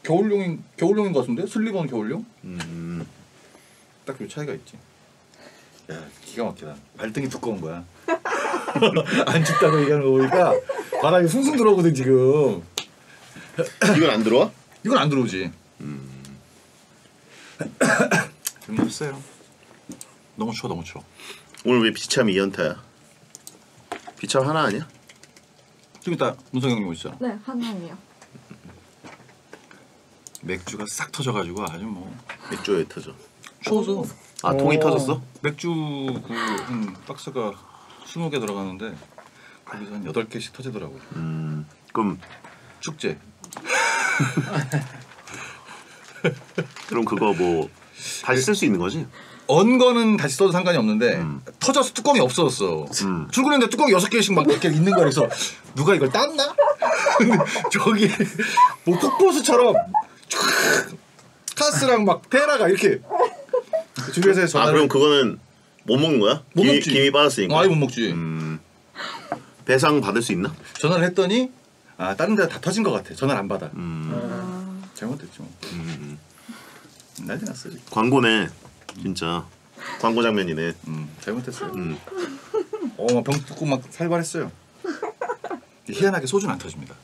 겨울용인 것 같은데 슬리번 겨울용? 딱 그 차이가 있지. 야 기가 막히다. 발등이 두꺼운 거야. 안 춥다고 얘기하는 거 보니까 바람이 숭숭 들어오거든 지금. 이건 안 들어와? 이건 안 들어오지. 좀 춥어요. 너무 추워 너무 추워. 오늘 왜 비참 2연타야? 비참 하나 아니야? 좀 이따 문성 형님 오시잖아. 네, 하나요. 맥주가 싹 터져가지고 아주 뭐 맥주 왜 터져? 추워서. 아 통이 터졌어? 맥주 그 박스가 20개 들어가는데 거기서 한 8개씩 터지더라고. 그럼 축제. 그럼 그거 뭐 다시 쓸 수 있는 거지? 언 거는 다시 써도 상관이 없는데 터져서 뚜껑이 없어졌어. 출근했는데 뚜껑이 6개씩 막 이렇게 있는 거야. 그래서 누가 이걸 땄나? 근데 저기 뭐 폭포수처럼 촤악 카스랑 막 테라가 이렇게 주변에서 전화를. 아 그럼 그거는 못 먹는 거야? 못 먹지. 김이 빠졌으니까. 아예 못 먹지. 배상 받을 수 있나? 전화를 했더니 아 다른 데다 다 터진 것 같아. 전화를 안 받아. 잘못됐지 뭐. 난리 났어 지금. 광고네 진짜. 광고 장면이네. 잘못했어요. 막 병 뜯고 막 살벌했어요. 희한하게 소주는 안 터집니다.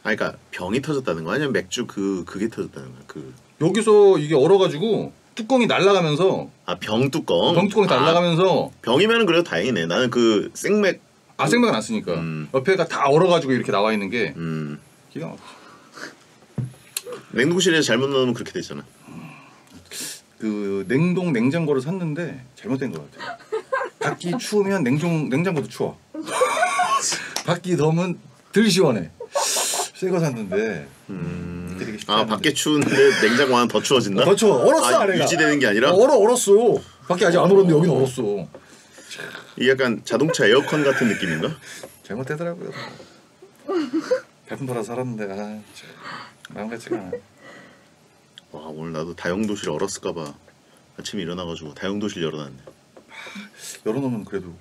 아 그러니까 병이 터졌다는 거 아니면 맥주 그게 터졌다는 거야? 그 여기서 이게 얼어가지고 뚜껑이 날아가면서 병 뚜껑. 병 뚜껑이 날아가면서 병이면은 그래도 다행이네. 나는 그 생맥 생맥은 안 쓰니까 옆에가 다 얼어가지고 이렇게 나와 있는 게 기가 막혀. 냉동실에 잘못 넣으면 그렇게 되잖아. 그 냉장고를 샀는데 잘못된 것 같아요. 밖이 추우면 냉장고도 추워. 밖이 더우면 덜 시원해. 새 거 샀는데 되게 쉽지 않은데. 밖에 추운데 냉장고 안은 더 추워진다? 더 추워. 얼었어 아래가. 유지되는 게 아니라? 얼었어. 밖에 아직 안 얼었는데 여기는 얼었어. 이게 약간 자동차 에어컨 같은 느낌인가? 잘못되더라고요. 배품 팔아 살았는데 마음 같지가 않아. 와 오늘 나도 다용도실 얼었을까봐 아침에 일어나가지고 다용도실 열어놨네. 열어놓으면 그래도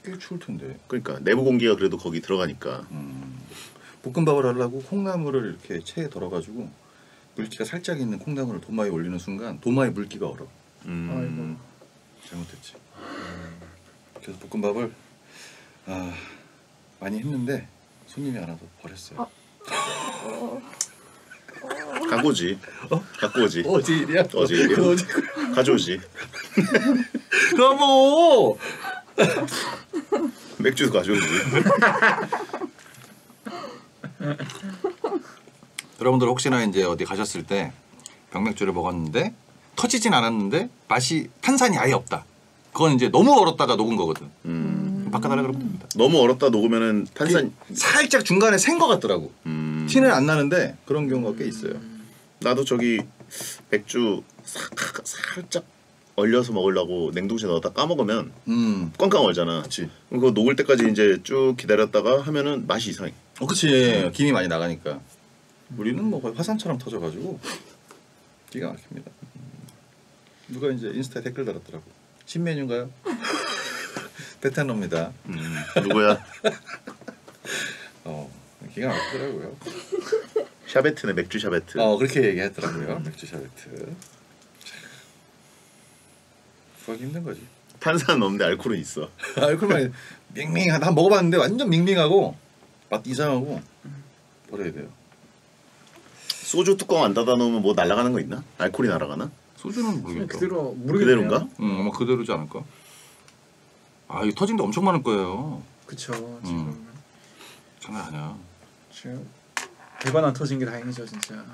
꽤 추울 텐데. 그러니까 내부 공기가 그래도 거기 들어가니까. 볶음밥을 하려고 콩나물을 이렇게 체에 덜어가지고 물기가 살짝 있는 콩나물을 도마에 올리는 순간 도마에 물기가 얼어. 아이고. 잘못했지. 그래서 볶음밥을 많이 했는데 손님이 안 와서 버렸어요. 갖고 오지. 갖고 오지. 어제 일이야? 어제 일이야? 가져오지. 여보! 맥주도 가져오지. 여러분들 혹시나 이제 어디 가셨을 때 병맥주를 먹었는데 터지진 않았는데 맛이 탄산이 아예 없다. 그건 이제 너무 얼었다가 녹은 거거든. 바꿔달라 그러면 됩니다. 너무 얼었다 녹으면은 탄산 살짝 중간에 샌 거 같더라고. 티는 안 나는데 그런 경우가 꽤 있어요. 나도 저기 맥주 살짝 얼려서 먹으려고 냉동실에 넣었다 까먹으면 꽝꽝 얼잖아. 그치. 그거 녹을 때까지 이제 쭉 기다렸다가 하면은 맛이 이상해. 그치. 김이 많이 나가니까. 우리는 뭐 거의 화산처럼 터져가지고 기가 막힙니다. 누가 이제 인스타에 댓글 달았더라고. 신메뉴인가요? 베테너입니다. 누구야? 기가 막히더라고요. 샤베트네 맥주 샤베트. 그렇게 얘기했더라고요. 맥주 샤베트. 구하기 힘든 거지. 탄산은 없는데 알코올은 있어. 알코올만 밍밍하다. 한 먹어봤는데 완전 밍밍하고 맛 이상하고 버려야 돼요. 소주 뚜껑 안 닫아 놓으면 뭐 날아가는 거 있나? 알코올이 날아가나? 소주는 모르겠다. 그대로인가? 아마 그대로지 않을까? 이거 터진 데 엄청 많을 거예요. 그쵸. 지금 장난 아니야. 지금 대박 안 터진 게 다행이죠 진짜.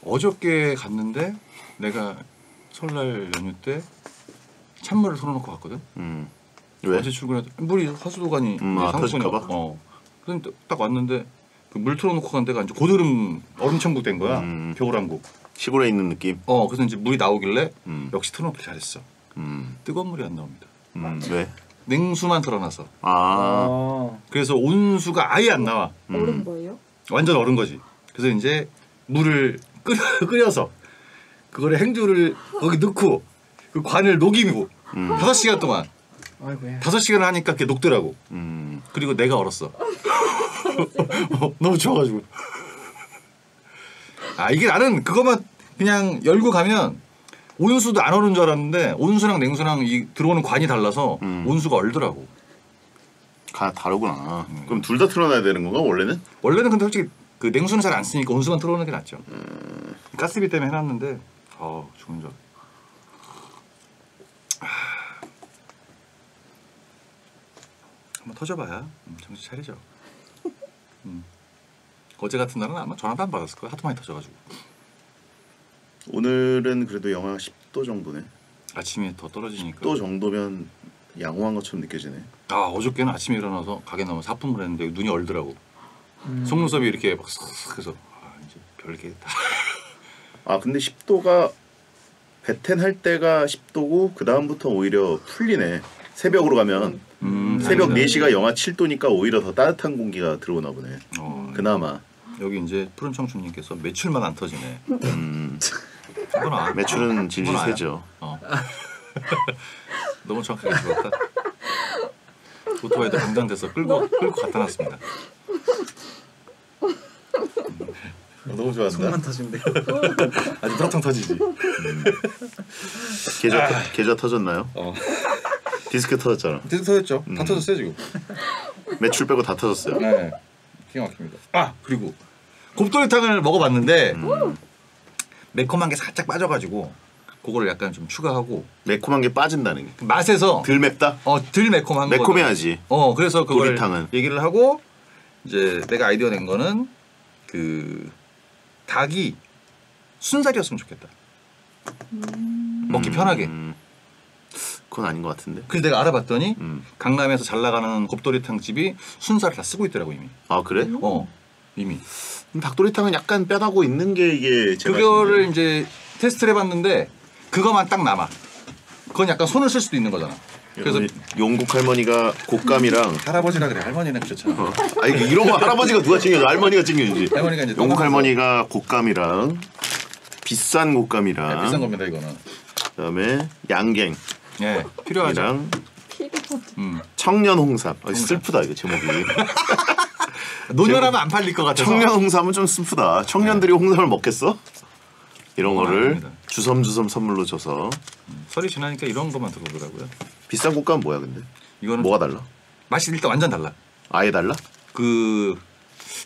어저께 갔는데 내가 설날 연휴 때 찬물을 틀어놓고 갔거든. 왜? 어제 출근해도 물이 하수도관이 터질까봐? 그럼 딱 왔는데 그 물 틀어놓고 간 데가 이제 고드름 얼음천국 된 거야. 겨울왕국. 시골에 있는 느낌. 그래서 이제 물이 나오길래 역시 틀어놓기 잘했어. 뜨거운 물이 안 나옵니다. 왜? 냉수만 틀어놔서. 그래서 온수가 아예 안 나와. 얼은 거예요? 완전 얼은 거지. 그래서 이제 물을 끓여서 그거를 행주를 거기 넣고 그 관을 녹이고 5시간 동안. 아이고야. 5시간을 하니까 그게 녹더라고. 그리고 내가 얼었어. 너무 추워가지고. 아 이게 나는 그거만 그냥 열고 가면 온수도 안 오는 줄 알았는데 온수랑 냉수랑 이 들어오는 관이 달라서 온수가 얼더라고. 다르구나. 그럼 둘 다 틀어놔야 되는 건가 원래는? 원래는 근데 솔직히 그 냉수는 잘 안 쓰니까 온수만 틀어오는 게 낫죠. 가스비 때문에 해놨는데 좋은 줄. 한번 터져봐야 정신 차리죠. 어제 같은 날은 아마 전화도 안 받았을 거야. 하도 많이 터져가지고. 오늘은 그래도 영하 10도 정도네. 아침에 더 떨어지니까. 10도 정도면 양호한 것처럼 느껴지네. 아 어저께는 아침에 일어나서 가게 나면 사품을 했는데 눈이 얼더라고. 속눈썹이 이렇게 막 싹 해서 이제 별게다. 아 근데 10도가 베텐 할 때가 10도고 그 다음부터 오히려 풀리네. 새벽으로 가면 새벽 4시가 영하 7도니까 오히려 더 따뜻한 공기가 들어오나 보네. 그나마. 여기 이제 푸른 청춘님께서 매출만 안 터지네. 이거나 매출은 질질 세죠. 너무 정확하게 들었다. 오토바이도 강장돼서 끌고 갖다 놨습니다. 너무 좋아한다. 손만 터진대. 아주 텅텅 터지지. 계좌 터졌나요? 디스크 터졌잖아. 디스크 터졌죠. 다 터졌어요 지금. 매출 빼고 다 터졌어요. 네, 기가 막힙니다. 아 그리고 곱돌이탕을 먹어봤는데 매콤한 게 살짝 빠져가지고 그거를 약간 좀 추가하고 매콤한 게 빠진다는 게. 맛에서 덜 맵다? 덜 매콤한 거. 매콤해야지. 그래서 그걸 도리탕은. 얘기를 하고 이제 내가 아이디어 낸 거는 그 닭이 순살이었으면 좋겠다. 먹기 편하게. 그건 아닌 것 같은데. 그래서 내가 알아봤더니 강남에서 잘 나가는 곱돌이탕 집이 순살을 다 쓰고 있더라고 이미. 아 그래? 이미. 닭도리탕은 약간 뼈다고 있는 게 이게 제일 그거를 맛있는데. 이제 테스트를 해봤는데 그거만 딱 남아. 그건 약간 손을 쓸 수도 있는 거잖아. 그래서 용국 할머니가 곶감이랑 할아버지라 그래. 할머니는 그렇잖아. 아니 이런 거 할아버지가 누가 챙겨줘? 할머니가 챙겨주지. 할머니가 이제 용국 떠나면서- 할머니가 곶감이랑 비싼 곶감이랑 비싼 겁니다 이거는. 그다음에 양갱 예, 필요하죠. 이랑 필요. 청년 홍삼. 슬프다 이거 제목이. 노년하면 안 팔릴 것 같아서. 청년 홍삼은 좀 슬프다. 청년들이 홍삼을 먹겠어? 이런 거를 아닙니다. 주섬주섬 선물로 줘서. 설이 지나니까 이런 것만 들어오더라고요. 비싼 곶감은 뭐야 근데? 이거는 뭐가 달라? 맛이 일단 완전 달라. 아예 달라? 그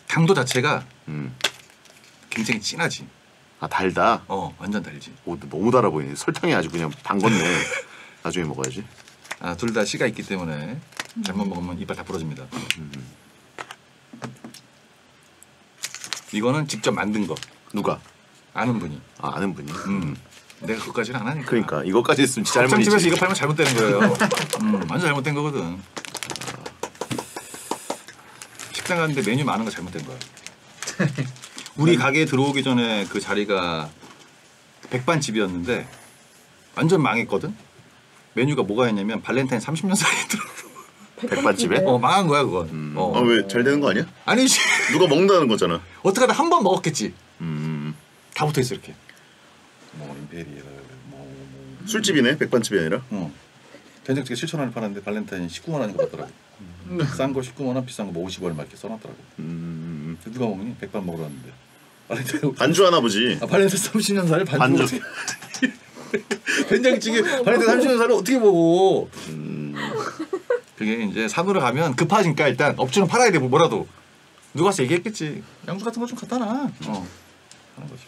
당도 자체가 음. 굉장히 진하지. 아 달다. 완전 달지. 오, 너무 달아 보이네. 설탕이 아주 그냥 담궜네. 나중에 먹어야지. 둘 다 씨가 있기 때문에 잘못 먹으면 이빨 다 부러집니다. 이거는 직접 만든 거. 누가? 아는 분이. 아는 분이. 내가 그것까지는 안 하니까. 그러니까 이거까지 했으면 진짜 할머니지. 곱창집에서 이거 팔면 잘못되는 거예요. 완전 잘못된 거거든. 식당 갔는데 메뉴 많은 거 잘못된 거야. 우리 가게에 들어오기 전에 그 자리가 백반집이었는데 완전 망했거든. 메뉴가 뭐가 있냐면 발렌타인 30년 사이에 들어. 백반집에? 망한 거야 그건. 왜 잘 되는 거 아니야? 아니지. 누가 먹는다는 거잖아. 어떻게 하다 한 번 먹었겠지. 다 붙어 있어 이렇게. 뭐 임페리얼 술집이네. 백반집이 아니라. 된장찌개 7,000원에 파는데 발렌타인 19만 원인 것 같더라고. 싼 거 19만 원, 비싼 거 뭐 50원 막 이렇게 써놨더라고. 누가 먹니? 백반 먹으러 왔는데. 발렌타인 반주 하나 보지. 발렌타인 30년 살을 반주. 어떻게 된장찌개 발렌타인 30년 살을 어떻게 먹어? 그게 이제 산으로 가면 급하니까 일단 업주는 팔아야 돼 뭐라도. 누가 와서 얘기했겠지. 양주 같은 거 좀 갖다 놔. 하는 거지.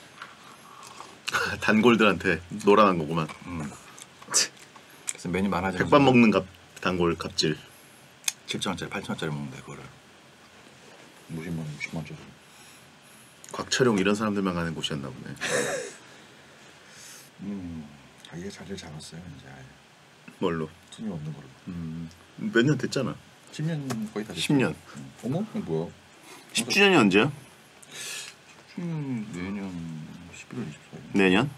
단골들한테 노란한 거구만. 그래서 메뉴 많아져. 백반 먹는 단골 갑질. 7,000원짜리, 8,000원짜리 먹는데 그거를. 50만 원, 60만 원짜리. 곽철용 이런 사람들만 가는 곳이었나 보네. 자기가 자리를 잡았어요 이제. 아예. 뭘로? 손님 없는 걸로. 몇 년 됐잖아. 10년 거의 다 됐어. 10년. 어머? 이거 뭐야? 10주년이 언제야? 10년 내년 11월 24일. 내년?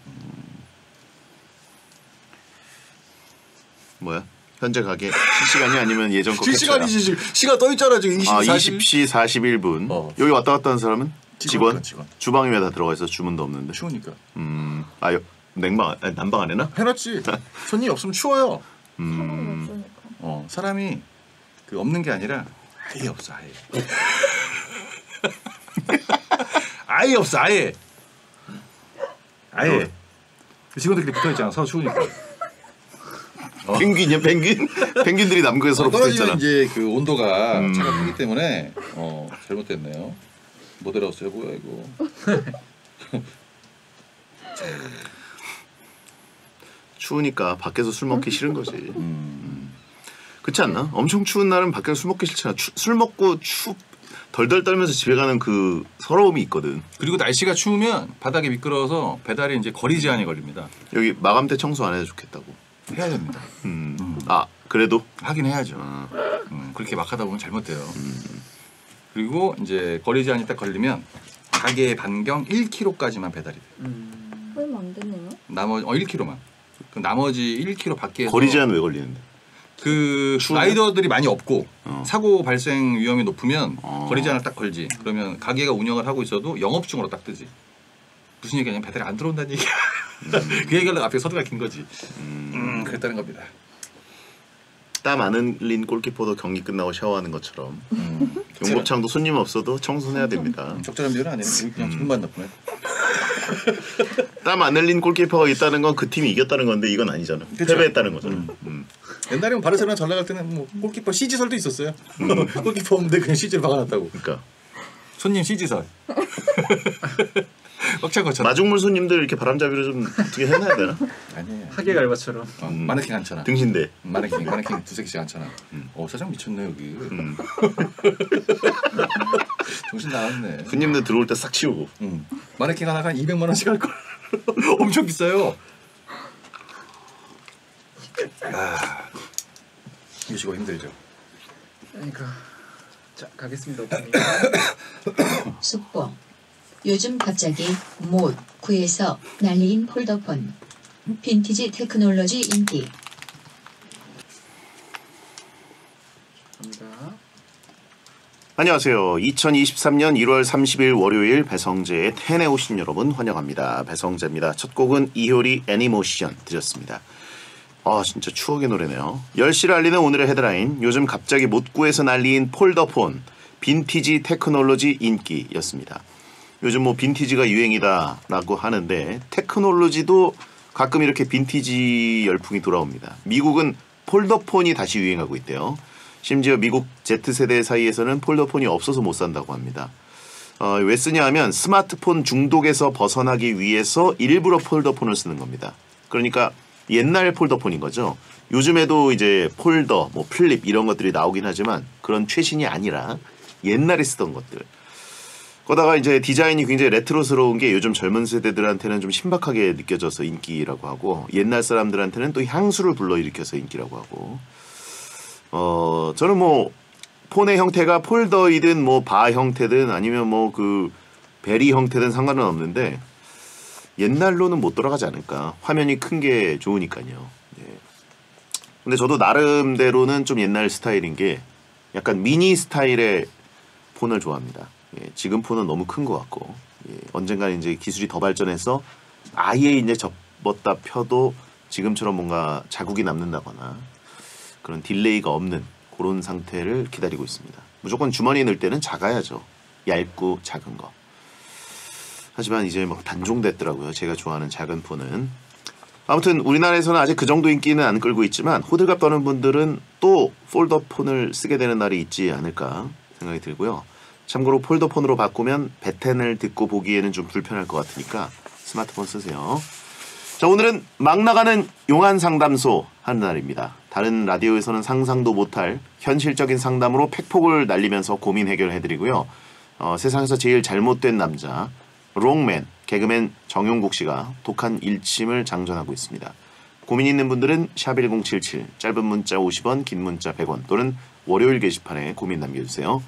뭐야? 현재 가게 실시간이 아니면 예전 거 실시간이지 지금. 시가 떠 있잖아 지금 20시 41분. 여기 왔다 갔다 하는 사람은? 직원? 직원. 주방에 왜 다 들어가 있어? 주문도 없는데. 추우니까. 난방 안 해놔? 해놨지. 손님 없으면 추워요. 사람이 없으니까. 사람이 그 없는 게 아니라 아예 없어 아예. 아예 없어 아예. 아예 직원들끼리 붙어있잖아. 서로 추우니까. 펭귄이야 펭귄? 펭귄들이 남극에 서로 떨어지면 붙어있잖아. 이제 그 온도가 차가 크기 때문에 잘못됐네요. 못 알아봤어요. 뭐야 이거. 추우니까 밖에서 술 먹기 싫은 거지. 그렇지 않나? 엄청 추운 날은 밖에서 술 먹기 싫잖아. 술 먹고 덜덜 떨면서 집에 가는 그 서러움이 있거든. 그리고 날씨가 추우면 바닥이 미끄러워서 배달이 이제 거리 제한이 걸립니다. 여기 마감 때 청소 안 해도 좋겠다고. 해야 됩니다. 아 그래도? 하긴 해야죠. 그렇게 막 하다 보면 잘못돼요. 그리고 이제 거리 제한이 딱 걸리면 가게 반경 1km까지만 배달이 돼요. 얼마 안 되네요. 나머지 1km만. 그럼 나머지 1km 밖에서 거리 제한 왜 걸리는데? 그 추우면? 라이더들이 많이 없고 사고 발생 위험이 높으면 어. 거리 제한을 딱 걸지. 그러면 가게가 운영을 하고 있어도 영업 중으로 딱 뜨지. 무슨 얘기냐? 배달이 안 들어온다는 얘기야. 그 얘기하려고 앞에 서두가 긴 거지. 그랬다는 겁니다. 땀 안 흘린 골키퍼도 경기 끝나고 샤워하는 것처럼 용곱창도 손님 없어도 청소해야 됩니다. 적절한 비율은 아니에요. 그냥 기분만 나쁘네. 땀 안 흘린 골키퍼가 있다는 건 그 팀이 이겼다는 건데 이건 아니잖아. 그쵸. 패배했다는 거잖아. 옛날에 바르셀로나 잘 나갈 때는 뭐 골키퍼 CG설도 있었어요. 골키퍼 없는데 그냥 CG를 박아놨다고. 그러니까 손님 CG설. 꽉찬 것처럼. 마중물 손님들 이렇게 바람잡이로 좀 어떻게 해놔야 되나? 아니에요. 하객 알바처럼. 마네킹 앉잖아. 등신대. 마네킹 두세 개씩 앉잖아. 사장 미쳤네 여기. 정신 나갔네. 손님들 들어올 때 싹 치우고. 마네킹 하나가 한 200만 원씩 할 걸. 엄청 비싸요. 이거 힘들죠. 그러니까 자 가겠습니다. 오프닝. 숙보. 요즘 갑자기 못 구해서 난리인 폴더폰. 빈티지 테크놀로지 인기. 갑니다. 안녕하세요. 2023년 1월 30일 월요일 배성재의 텐에 오신 여러분 환영합니다. 배성재입니다. 첫 곡은 이효리 애니모션 드렸습니다. 진짜 추억의 노래네요. 10시를 알리는 오늘의 헤드라인, 요즘 갑자기 못 구해서 난리인 폴더폰, 빈티지 테크놀로지 인기였습니다. 요즘 뭐 빈티지가 유행이다라고 하는데 테크놀로지도 가끔 이렇게 빈티지 열풍이 돌아옵니다. 미국은 폴더폰이 다시 유행하고 있대요. 심지어 미국 Z세대 사이에서는 폴더폰이 없어서 못 산다고 합니다. 왜 쓰냐 하면 스마트폰 중독에서 벗어나기 위해서 일부러 폴더폰을 쓰는 겁니다. 그러니까 옛날 폴더폰인 거죠. 요즘에도 이제 폴더, 뭐 플립 이런 것들이 나오긴 하지만 그런 최신이 아니라 옛날에 쓰던 것들. 거다가 이제 디자인이 굉장히 레트로스러운 게 요즘 젊은 세대들한테는 좀 신박하게 느껴져서 인기라고 하고 옛날 사람들한테는 또 향수를 불러일으켜서 인기라고 하고 저는 뭐 폰의 형태가 폴더이든 뭐 바 형태든 아니면 뭐 그 베리 형태든 상관은 없는데 옛날로는 못 돌아가지 않을까. 화면이 큰 게 좋으니까요. 예. 근데 저도 나름대로는 좀 옛날 스타일인 게 약간 미니 스타일의 폰을 좋아합니다. 예, 지금 폰은 너무 큰 것 같고 언젠가 이제 기술이 더 발전해서 아예 이제 접었다 펴도 지금처럼 뭔가 자국이 남는다거나 그런 딜레이가 없는 그런 상태를 기다리고 있습니다. 무조건 주머니에 넣을 때는 작아야죠. 얇고 작은 거. 하지만 이제 막 단종됐더라고요. 제가 좋아하는 작은 폰은. 아무튼 우리나라에서는 아직 그 정도 인기는 안 끌고 있지만 호들갑 떠는 분들은 또 폴더폰을 쓰게 되는 날이 있지 않을까 생각이 들고요. 참고로 폴더폰으로 바꾸면 배텐을 듣고 보기에는 좀 불편할 것 같으니까 스마트폰 쓰세요. 자, 오늘은 막 나가는 용한 상담소 하는 날입니다. 다른 라디오에서는 상상도 못할 현실적인 상담으로 팩폭을 날리면서 고민 해결해드리고요. 세상에서 제일 잘못된 남자 롱맨, 개그맨 정용국 씨가 독한 일침을 장전하고 있습니다. 고민 있는 분들은 샵1077, 짧은 문자 50원, 긴 문자 100원 또는 월요일 게시판에 고민 남겨주세요.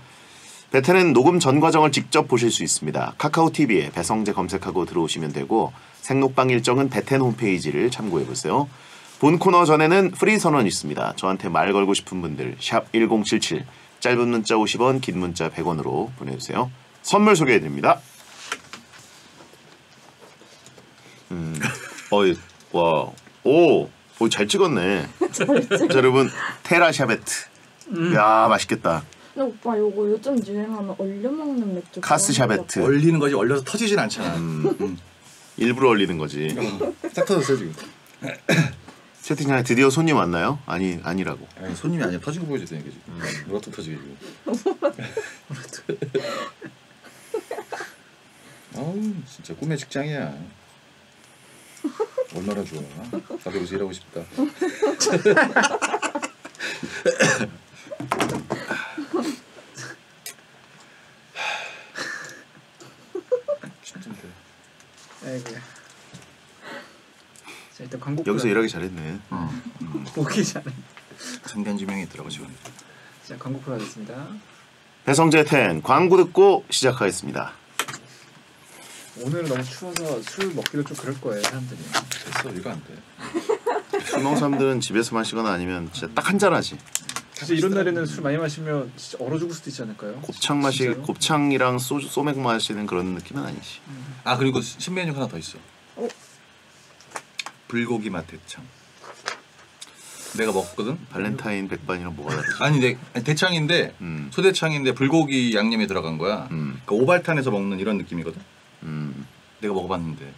배텐은 녹음 전 과정을 직접 보실 수 있습니다. 카카오TV에 배성재 검색하고 들어오시면 되고 생록방 일정은 배텐 홈페이지를 참고해보세요. 본 코너 전에는 프리 선언이 있습니다. 저한테 말 걸고 싶은 분들 샵 1077, 짧은 문자 50원, 긴 문자 100원으로 보내주세요. 선물 소개해드립니다. 잘 찍었네. 자, 여러분 테라샤베트. 야, 맛있겠다. 근데 오빠 요거 요즘 유행하는 얼려 먹는 맥주. 카스샤베트. 얼리는 거지 얼려서 터지진 않잖아. 일부러 올리는 거지. 싹 터졌어요 지금. 채팅창에 드디어 손님 왔나요? 아니라고. 아니, 손님이 아니라 터진 거 보여줬어요 이게 지금. 로또 터지게 지금. 아우 진짜 꿈의 직장이야. 얼마나 좋아. 나도 여기서 일하고 싶다. 진짜인데. 아이고. 자 일단 광고. 여기서 일하기 잘했네. 오기 전에. 성견지명이 있더라고 지금. 자 광고 풀어야겠습니다. 배성재 10 광고 듣고 시작하겠습니다. 오늘은 너무 추워서 술 먹기도 좀 그럴 거예요 사람들이. 됐어 이거 안 돼. 술 먹는 사람들은 집에서 마시거나 아니면 진짜 딱 한 잔 하지. 진짜 이런 날에는 술 많이 마시면 진짜 얼어 죽을 수도 있지 않을까요? 진짜로? 곱창이랑 소맥 마시는 그런 느낌은 아니지. 아 그리고 신메뉴 하나 더 있어. 어? 불고기 맛 대창. 내가 먹거든. 발렌타인 백반이랑 뭐가 다르지? 아니 대창인데 소대창인데 불고기 양념이 들어간 거야. 그러니까 오발탄에서 먹는 이런 느낌이거든. 내가 먹어봤는데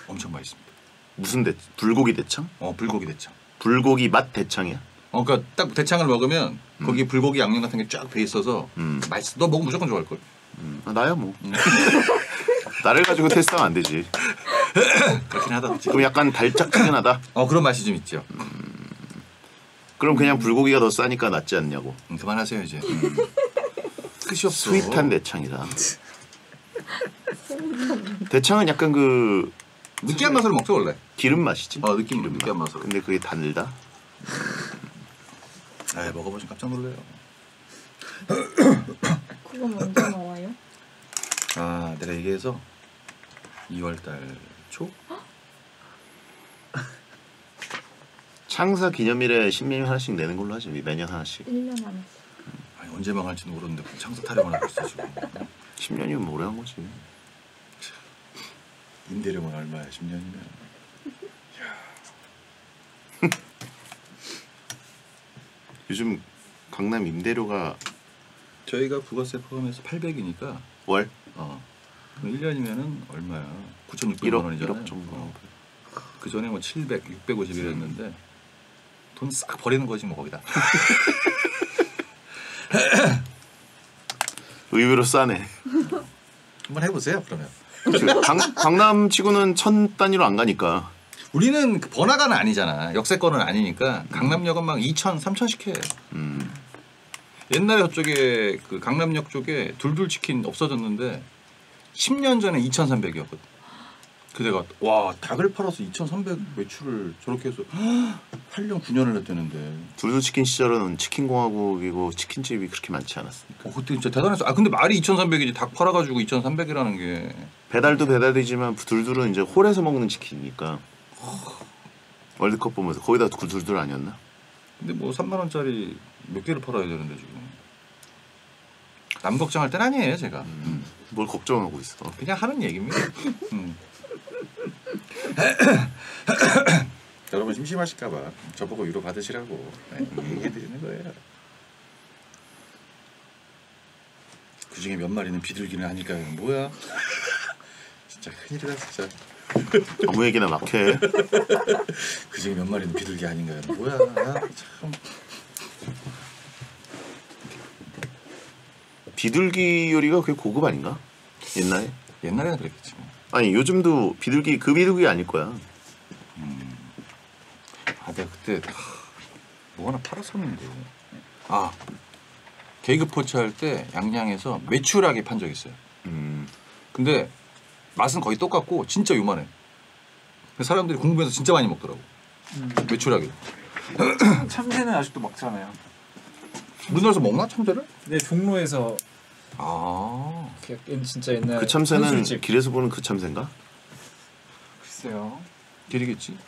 엄청 맛있습니다. 무슨 불고기 대창? 불고기 대창. 불고기 맛 대창이야? 그러니까 딱 대창을 먹으면 거기 불고기 양념 같은 게 쫙 배 있어서 맛있어. 너 먹으면 무조건 좋아할 걸. 나야 뭐. 나를 가지고 테스트하면 안 되지. 그렇긴 하다. 그럼 약간 달짝지근하다. 그런 맛이 좀 있죠. 그럼 그냥 불고기가 더 싸니까 낫지 않냐고. 그만하세요 이제. 끝이 없어. 스윗한 대창이다. 대창은 약간 그 느끼한 맛으로 먹죠 원래. 기름 맛이지. 느끼한 맛으로. 근데 그게 달다. 먹어보시면 깜짝 놀래요. 그건 언제 나와요? 내가 얘기해서 2월달 초? 창사 기념일에 신메뉴 하나씩 내는 걸로 하지. 매년 하나씩. 1년 안 했어. 아니, 언제 망할지도 모르는데 창사 타령을 하고 있어 지금. 10년이면 오래 한 거지. 임대료만 얼마야 10년이면. 요즘 강남 임대료가 저희가 부가세 포함해서 800이니까 월? 그럼 1년이면은 얼마야? 9,600만 1억, 원이잖아요. 1억 정도. 그 전에 뭐 700, 650이랬는데 돈 싹 버리는 거지 뭐 거기다. 의외로 싸네. 한번 해보세요 그러면. 강남 치고는 1000 단위로 안 가니까. 우리는 그 번화가는 아니잖아. 역세권은 아니니까 강남역은 막 2,000, 3,000씩 해. 옛날에 저쪽에 그 강남역 쪽에 둘둘 치킨 없어졌는데 10년 전에 2,300이었거든. 그대가 와 닭을 팔아서 2,300 매출을 저렇게 해서 8년 9년을 했다는데. 둘둘치킨 시절은 치킨공화국이고 치킨집이 그렇게 많지 않았으니까. 그때 진짜 대단했어. 근데 말이 2,300이지 닭 팔아가지고 2,300이라는 게. 배달도 배달이지만 둘둘은 이제 홀에서 먹는 치킨이니까. 월드컵 보면서 거기다 둘둘 아니었나? 근데 뭐 3만 원짜리 몇 개를 팔아야 되는데 지금. 남 걱정할 땐 아니에요 제가. 뭘 걱정하고 있어. 그냥 하는 얘기입니다. 여러분 심심하실까봐 저보고 위로 받으시라고 얘기해드리는 거예요. 그 중에 몇 마리는 비둘기는 아닐까요? 뭐야? 진짜 큰일이다 진짜. 아무 얘기나 막 해. 그 중에 몇 마리는 비둘기 아닌가요? 뭐야? 참. 비둘기 요리가 그게 고급 아닌가? 옛날에? 옛날에는 그랬겠지 뭐. 아니 요즘도 비둘기 그 비둘기 아닐 거야. 내가 그때 뭐 하나 팔았었는데. 개그 포츠 할 때 양양에서 메추라기 판 적 있어요. 근데 맛은 거의 똑같고 진짜 요만해. 사람들이 궁금해서 진짜 많이 먹더라고. 메추라기. 참새는 아직도 먹잖아요. 우리나라에서 먹나 참새를? 네 종로에서 진짜 옛날 그 참새는 한술집. 길에서 보는 그 참새인가? 글쎄요. 길이겠지.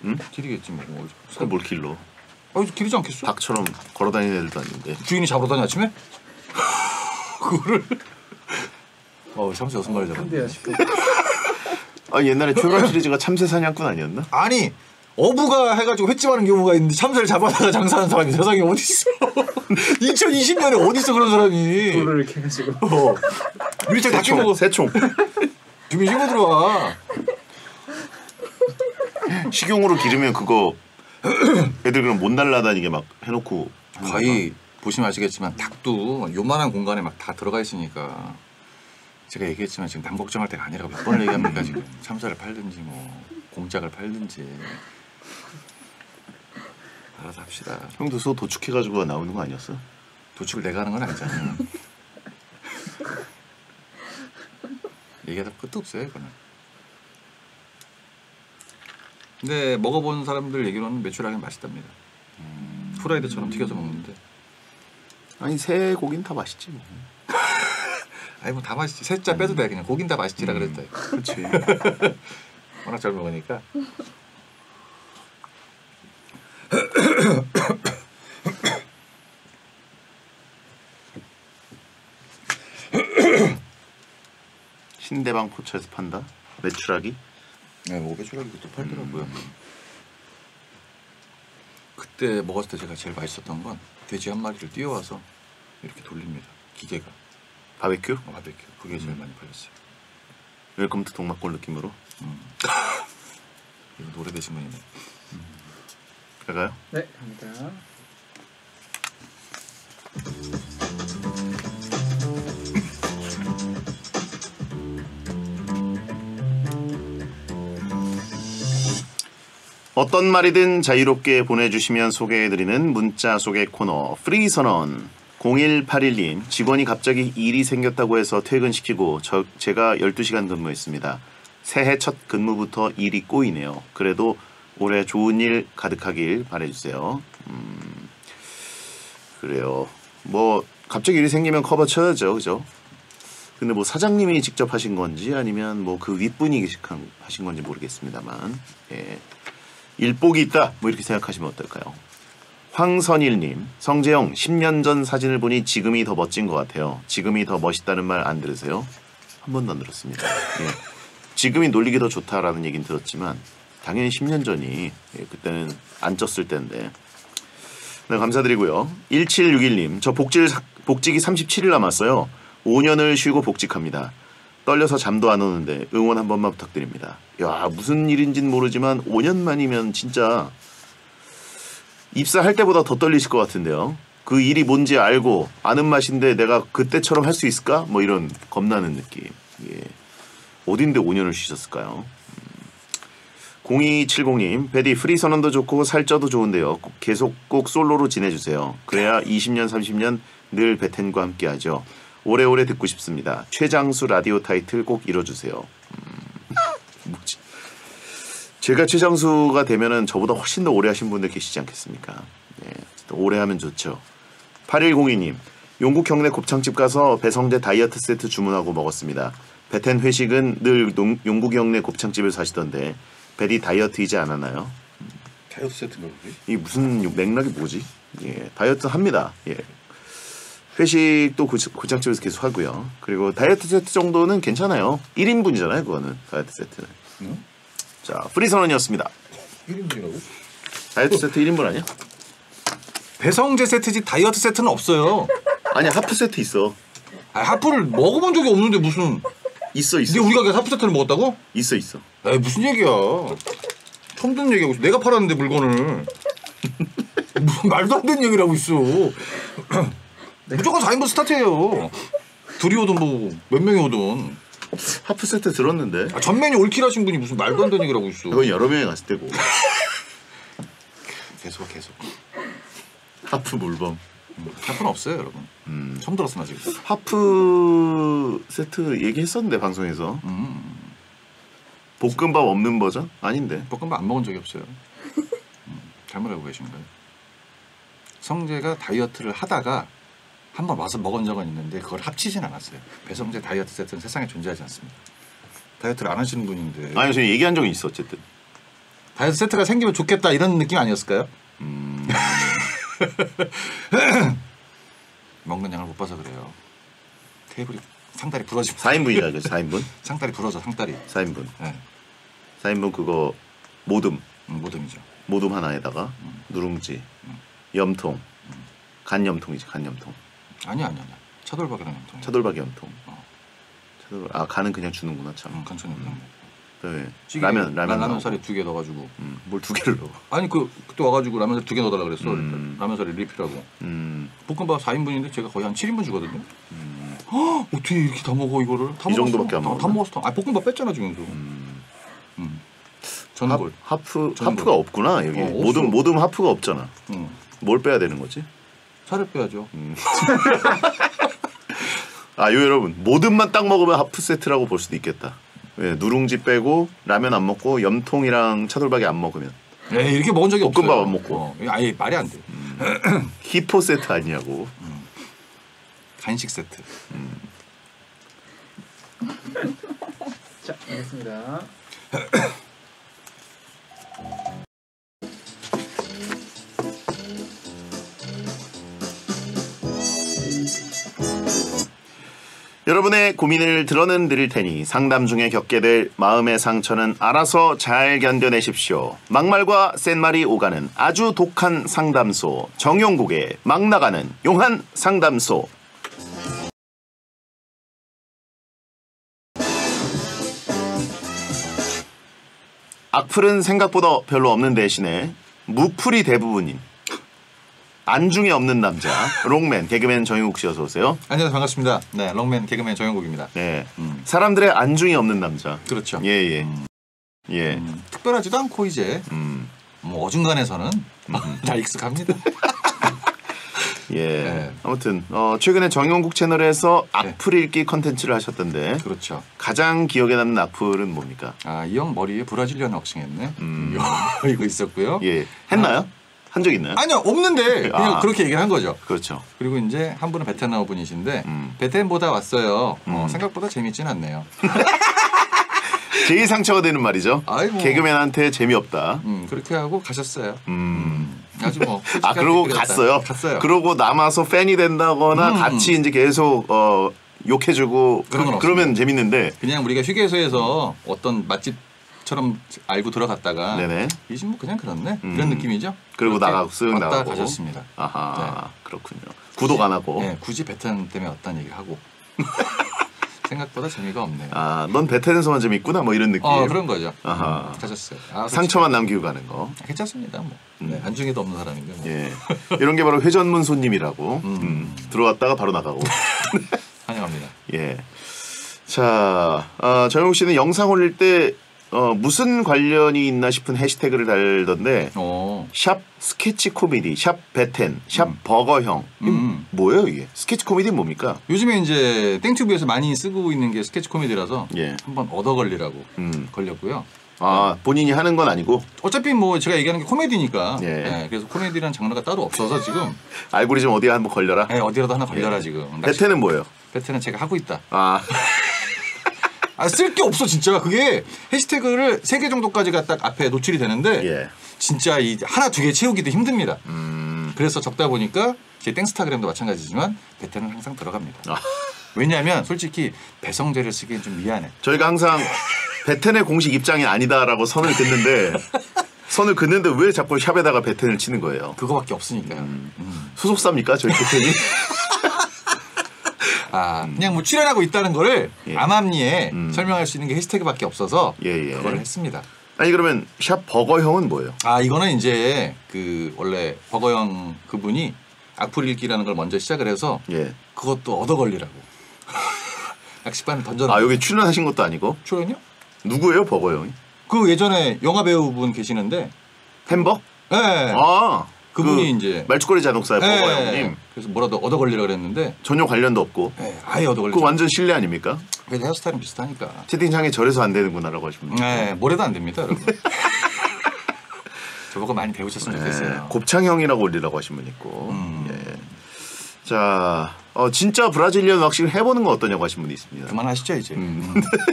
응? 길이겠지 뭐. 그럼 뭘 길러? 길이지 않겠어? 닭처럼 걸어다니는 애들도 아닌데. 주인이 잡으러 다니 아침에? 그거를. 참새 6마리 잡았네. 한대야 싶어. 옛날에 최강 시리즈가 참새 사냥꾼 아니었나? 아니 어부가 해가지고 횟집하는 경우가 있는데 참새를 잡아다가 장사하는 사람이 세상에 어딨어. 2020년에 어딨어 그런 사람이. 돌을 이렇게 해가지고. 밀착 다 끼고 새총. 주민 신고 들어와. 식용으로 기르면 그거 애들 그럼 못 날라다니게 막 해놓고 거의 보시면 아시겠지만 닭도 요만한 공간에 막 다 들어가 있으니까 제가 얘기했지만 지금 남 걱정할 때가 아니라고 몇 번을 얘기합니까 지금. 참새를 팔든지 뭐 공작을 팔든지 알아서 합시다. 형도 소 도축해가지고 나오는 거 아니었어? 도축을 내가 하는 건 아니잖아요. 얘기하다 끝도 없어요 이거는. 근데 먹어본 사람들 얘기로는 메추라기는 맛있답니다. 후라이드처럼 튀겨서 먹는데. 아니 새 고기는 다 맛있지 뭐. 아니 뭐 다 맛있지. 셋자 빼도 돼 그냥. 고긴 다 맛있지라 그랬다. 그렇지. 워낙 잘 먹으니까. 신대방 포차에서 판다? 메추라기? 네, 뭐 메추라기도 또 팔더라고요. 그때 먹었을 때 제가 제일 맛있었던 건 돼지 한 마리를 띄워와서 이렇게 돌립니다. 기계가. 바베큐? 바베큐. 그게 제일 많이 팔렸어요. 웰컴 투 동막골 느낌으로? 이거 노래되신 분이네. 갈까요? 네, 갑니다. 어떤 말이든 자유롭게 보내주시면 소개해드리는 문자 소개 코너 프리선언. 0181님, 직원이 갑자기 일이 생겼다고 해서 퇴근시키고 제가 12시간 근무했습니다. 새해 첫 근무부터 일이 꼬이네요. 그래도 올해 좋은 일 가득하길 바라주세요. 그래요. 뭐 갑자기 일이 생기면 커버 쳐야죠, 그죠? 근데 뭐 사장님이 직접 하신 건지 아니면 뭐 그 윗분이 하신 건지 모르겠습니다만, 예. 일복이 있다, 뭐 이렇게 생각하시면 어떨까요? 황선일님, 성재형 10년 전 사진을 보니 지금이 더 멋진 것 같아요. 지금이 더 멋있다는 말 안 들으세요? 한 번도 안 들었습니다. 예. 지금이 놀리기 더 좋다라는 얘기는 들었지만 당연히 10년 전이, 예, 그때는 안 쪘을 때인데. 네, 감사드리고요. 1761님, 저 복직이 37일 남았어요. 5년을 쉬고 복직합니다. 떨려서 잠도 안 오는데 응원 한 번만 부탁드립니다. 야, 무슨 일인지는 모르지만 5년 만이면 진짜 입사할 때보다 더 떨리실 것 같은데요. 그 일이 뭔지 알고 아는 맛인데 내가 그때처럼 할 수 있을까? 뭐 이런 겁나는 느낌. 예. 어딘데 5년을 쉬셨을까요? 0270님, 베디 프리 선언도 좋고 살쪄도 좋은데요. 계속 꼭 솔로로 지내주세요. 그래야 20년 30년 늘 베텐과 함께하죠. 오래오래 듣고 싶습니다. 최장수 라디오 타이틀 꼭 이뤄주세요. 뭐지? 제가 최장수가 되면은 저보다 훨씬 더 오래 하신 분들 계시지 않겠습니까? 네, 오래 하면 좋죠. 8102님, 용국 경내 곱창집 가서 배성재 다이어트 세트 주문하고 먹었습니다. 베텐 회식은 늘 용국 경내 곱창집에서 하시던데 베디 다이어트이지 않았나요? 다이어트 세트가 그게? 이 무슨 맥락이 뭐지? 예, 다이어트 합니다. 예. 회식도 고창집에서 계속 하고요. 그리고 다이어트 세트 정도는 괜찮아요. 1인분이잖아요, 그거는 다이어트 세트는. 자, 프리 선언이었습니다. 1인분이라고? 다이어트 세트 1인분 아니야? 배성재 세트지 다이어트 세트는 없어요. 아니야, 하프 세트 있어. 아, 하프를 먹어본 적이 없는데 무슨. 있어. 근데 우리가 그냥 하프 세트를 먹었다고? 있어. 에이, 무슨 얘기야. 처음 듣는 얘기하고 있어. 내가 팔았는데 물건을. 무슨 말도 안 되는 얘기를 하고 있어. 무조건 4인분 스타트예요. 둘이 오든 뭐 몇 명이 오든. 하프 세트 들었는데. 아, 전 메뉴 올킬 하신 분이 무슨 말도 안 되는 얘기를 하고 있어. 그건 여러 명이 갔을 때고. 계속. 하프 물범. 하프는 없어요, 여러분. 처음 들었으나 지금. 하프 세트 얘기했었는데 방송에서. 볶음밥 없는 버전? 아닌데. 볶음밥 안 먹은 적이 없어요. 잘못 알고 계신 거예요. 성재가 다이어트를 하다가 한 번 와서 먹은 적은 있는데 그걸 합치진 않았어요. 배성재 다이어트 세트는 세상에 존재하지 않습니다. 다이어트를 안 하시는 분인데. 아니, 저희 얘기한 적이 있어 어쨌든. 다이어트 세트가 생기면 좋겠다 이런 느낌 아니었을까요? 먹는 양을 못 봐서 그래요. 테이블이 상다리 부러지고. 4인분이라죠, 4인분. 상다리 부러져, 상다리. 4인분. 네. 4인분 그거 모듬. 모듬이죠. 모둠 하나에다가 누룽지, 염통, 간염통이지, 간염통. 아니야. 차돌박이랑 염통. 차돌박이 염통. 어. 아, 간은 그냥 주는구나 참. 간촌염통. 네. 찌개, 라면 라면 사리 2개 넣어가지고. 뭘 2개를 넣어? 아니 그때 와가지고 라면 사리 2개 넣어달라 그랬어. 라면 사리 리필하고. 볶음밥 4인분인데 제가 거의 한 7인분 주거든요. 어떻게 이렇게 다 먹어 이거를? 다 이 먹었어. 정도밖에 안 먹어. 다 먹었어. 아 볶음밥 뺐잖아 지금도. 전골. 하프가 없구나 여기. 없어. 모든 하프가 없잖아. 뭘 빼야 되는 거지? 살을 빼야죠. 아, 요 여러분 모듬만 딱 먹으면 하프 세트라고 볼 수도 있겠다. 왜 누룽지 빼고 라면 안 먹고 염통이랑 차돌박이 안 먹으면. 에이, 이렇게 먹은 적이 없어요. 볶음밥 안 먹고. 아예 말이 안 돼. 히포 세트 아니냐고. 간식 세트. 자, 알겠습니다. 여러분의 고민을 들어는 드릴 테니 상담 중에 겪게 될 마음의 상처는 알아서 잘 견뎌내십시오. 막말과 센말이 오가는 아주 독한 상담소, 정용국의 막 나가는 용한 상담소. 악플은 생각보다 별로 없는 대신에 무플이 대부분인 안중에 없는 남자 롱맨 개그맨 정용국 씨 어서 오세요. 안녕하세요. 반갑습니다. 네, 롱맨 개그맨 정영국입니다. 네, 사람들의 안중에 없는 남자. 그렇죠. 예. 특별하지도 않고 이제 뭐 어중간해서는 다 익숙합니다. 예. 네. 아무튼 최근에 정용국 채널에서 악플 읽기 컨텐츠를 하셨던데 그렇죠. 가장 기억에 남는 악플은 뭡니까? 아, 이 형 머리에 브라질리언 왁싱했네. 이거 있었고요. 예. 했나요? 한 적 있나요? 아니요, 없는데 그냥 그렇게 얘기를 한 거죠. 그렇죠. 그리고 이제 한 분은 베트남 분이신데 베트남보다 왔어요. 생각보다 재밌진 않네요. 제일 상처가 되는 말이죠. 아이고. 개그맨한테 재미없다. 그렇게 하고 가셨어요. 아주 뭐. 아, 그러고 갔어요. 갔어요. 그러고 남아서 팬이 된다거나 같이 이제 계속 욕해주고 그런 건 그러면 재밌는데 그냥 우리가 휴게소에서 어떤 맛집처럼 알고 들어갔다가 네네. 이 집 뭐 그냥 그렇네 이런 느낌이죠. 그리고 그렇게 나가고 쓱 왔다 나가고 가셨습니다. 아하 그렇군요. 구독 안 하고. 네, 굳이 베트남 때문에 왔다는 얘기를 하고 생각보다 재미가 없네요. 아, 넌 베트남에서만 재밌구나 뭐 이런 느낌. 그런 거죠. 아하. 가셨어요. 아, 상처만 남기고 가는 거. 괜찮습니다. 뭐 네, 안중에도 없는 사람인데. 뭐. 예. 이런 게 바로 회전문 손님이라고. 들어왔다가 바로 나가고. 환영합니다. 예. 자, 정용 씨는 영상 올릴 때 무슨 관련이 있나 싶은 해시태그를 달던데 샵 스케치 코미디, 샵 베텐, 샵 버거형. 뭐예요 이게? 스케치 코미디는 뭡니까? 요즘에 이제 땡튜브에서 많이 쓰고 있는 게 스케치 코미디라서 예. 한번 얻어 걸리라고 걸렸고요. 아, 본인이 하는 건 아니고 어차피 뭐 제가 얘기하는 게 코미디니까. 예. 네, 그래서 코미디라는 장르가 따로 없어서 지금 알고리즘 어디에 한번 걸려라. 네, 어디라도 하나 걸려라 지금. 베텐은 뭐예요? 베텐은 제가 하고 있다. 아, 쓸 게 없어 진짜. 그게 해시태그를 3개 정도까지가 딱 앞에 노출이 되는데 예. 진짜 이 하나 2개 채우기도 힘듭니다. 그래서 적다 보니까 제 땡스타그램도 마찬가지지만 베텐은 항상 들어갑니다. 왜냐하면 솔직히 배성재를 쓰기엔 좀 미안해. 저희가 항상 베텐의 공식 입장이 아니다라고 선을 긋는데 왜 자꾸 샵에다가 베텐을 치는 거예요? 그거밖에 없으니까요. 소속사입니까 저희 베텐이? 그냥 뭐 출연하고 있다는 거를 예. 암암리에 설명할 수 있는 게 해시태그밖에 없어서 예. 그걸 했습니다. 아니 그러면 샵 버거형은 뭐예요? 이거는 이제 그 원래 버거형 그분이 악플 읽기라는 걸 먼저 시작을 해서 예. 그것도 얻어 걸리라고 낚싯바늘 던져. 여기 출연하신 것도 아니고? 출연이요? 누구예요 버거형이? 그 예전에 영화 배우분 계시는데 햄버? 네. 그분이 이제 말죽거리 잔혹사의 버거형님. 그래서 뭐라도 얻어 걸리라 그랬는데 전혀 관련도 없고. 아예 얻어 걸리. 그 완전 실례 아닙니까? 그래도 헤어스타일은 비슷하니까. 채팅창에 저래서 안 되는구나라고 하시면. 네, 뭐래도 안 됩니다, 여러분. 저보고 많이 배우셨으면 좋겠어요. 곱창형이라고 올리라고 하신 분 있고. 예. 자, 진짜 브라질리언 왁싱을 해보는 건 어떠냐고 하신 분이 있습니다. 그만하시죠 이제.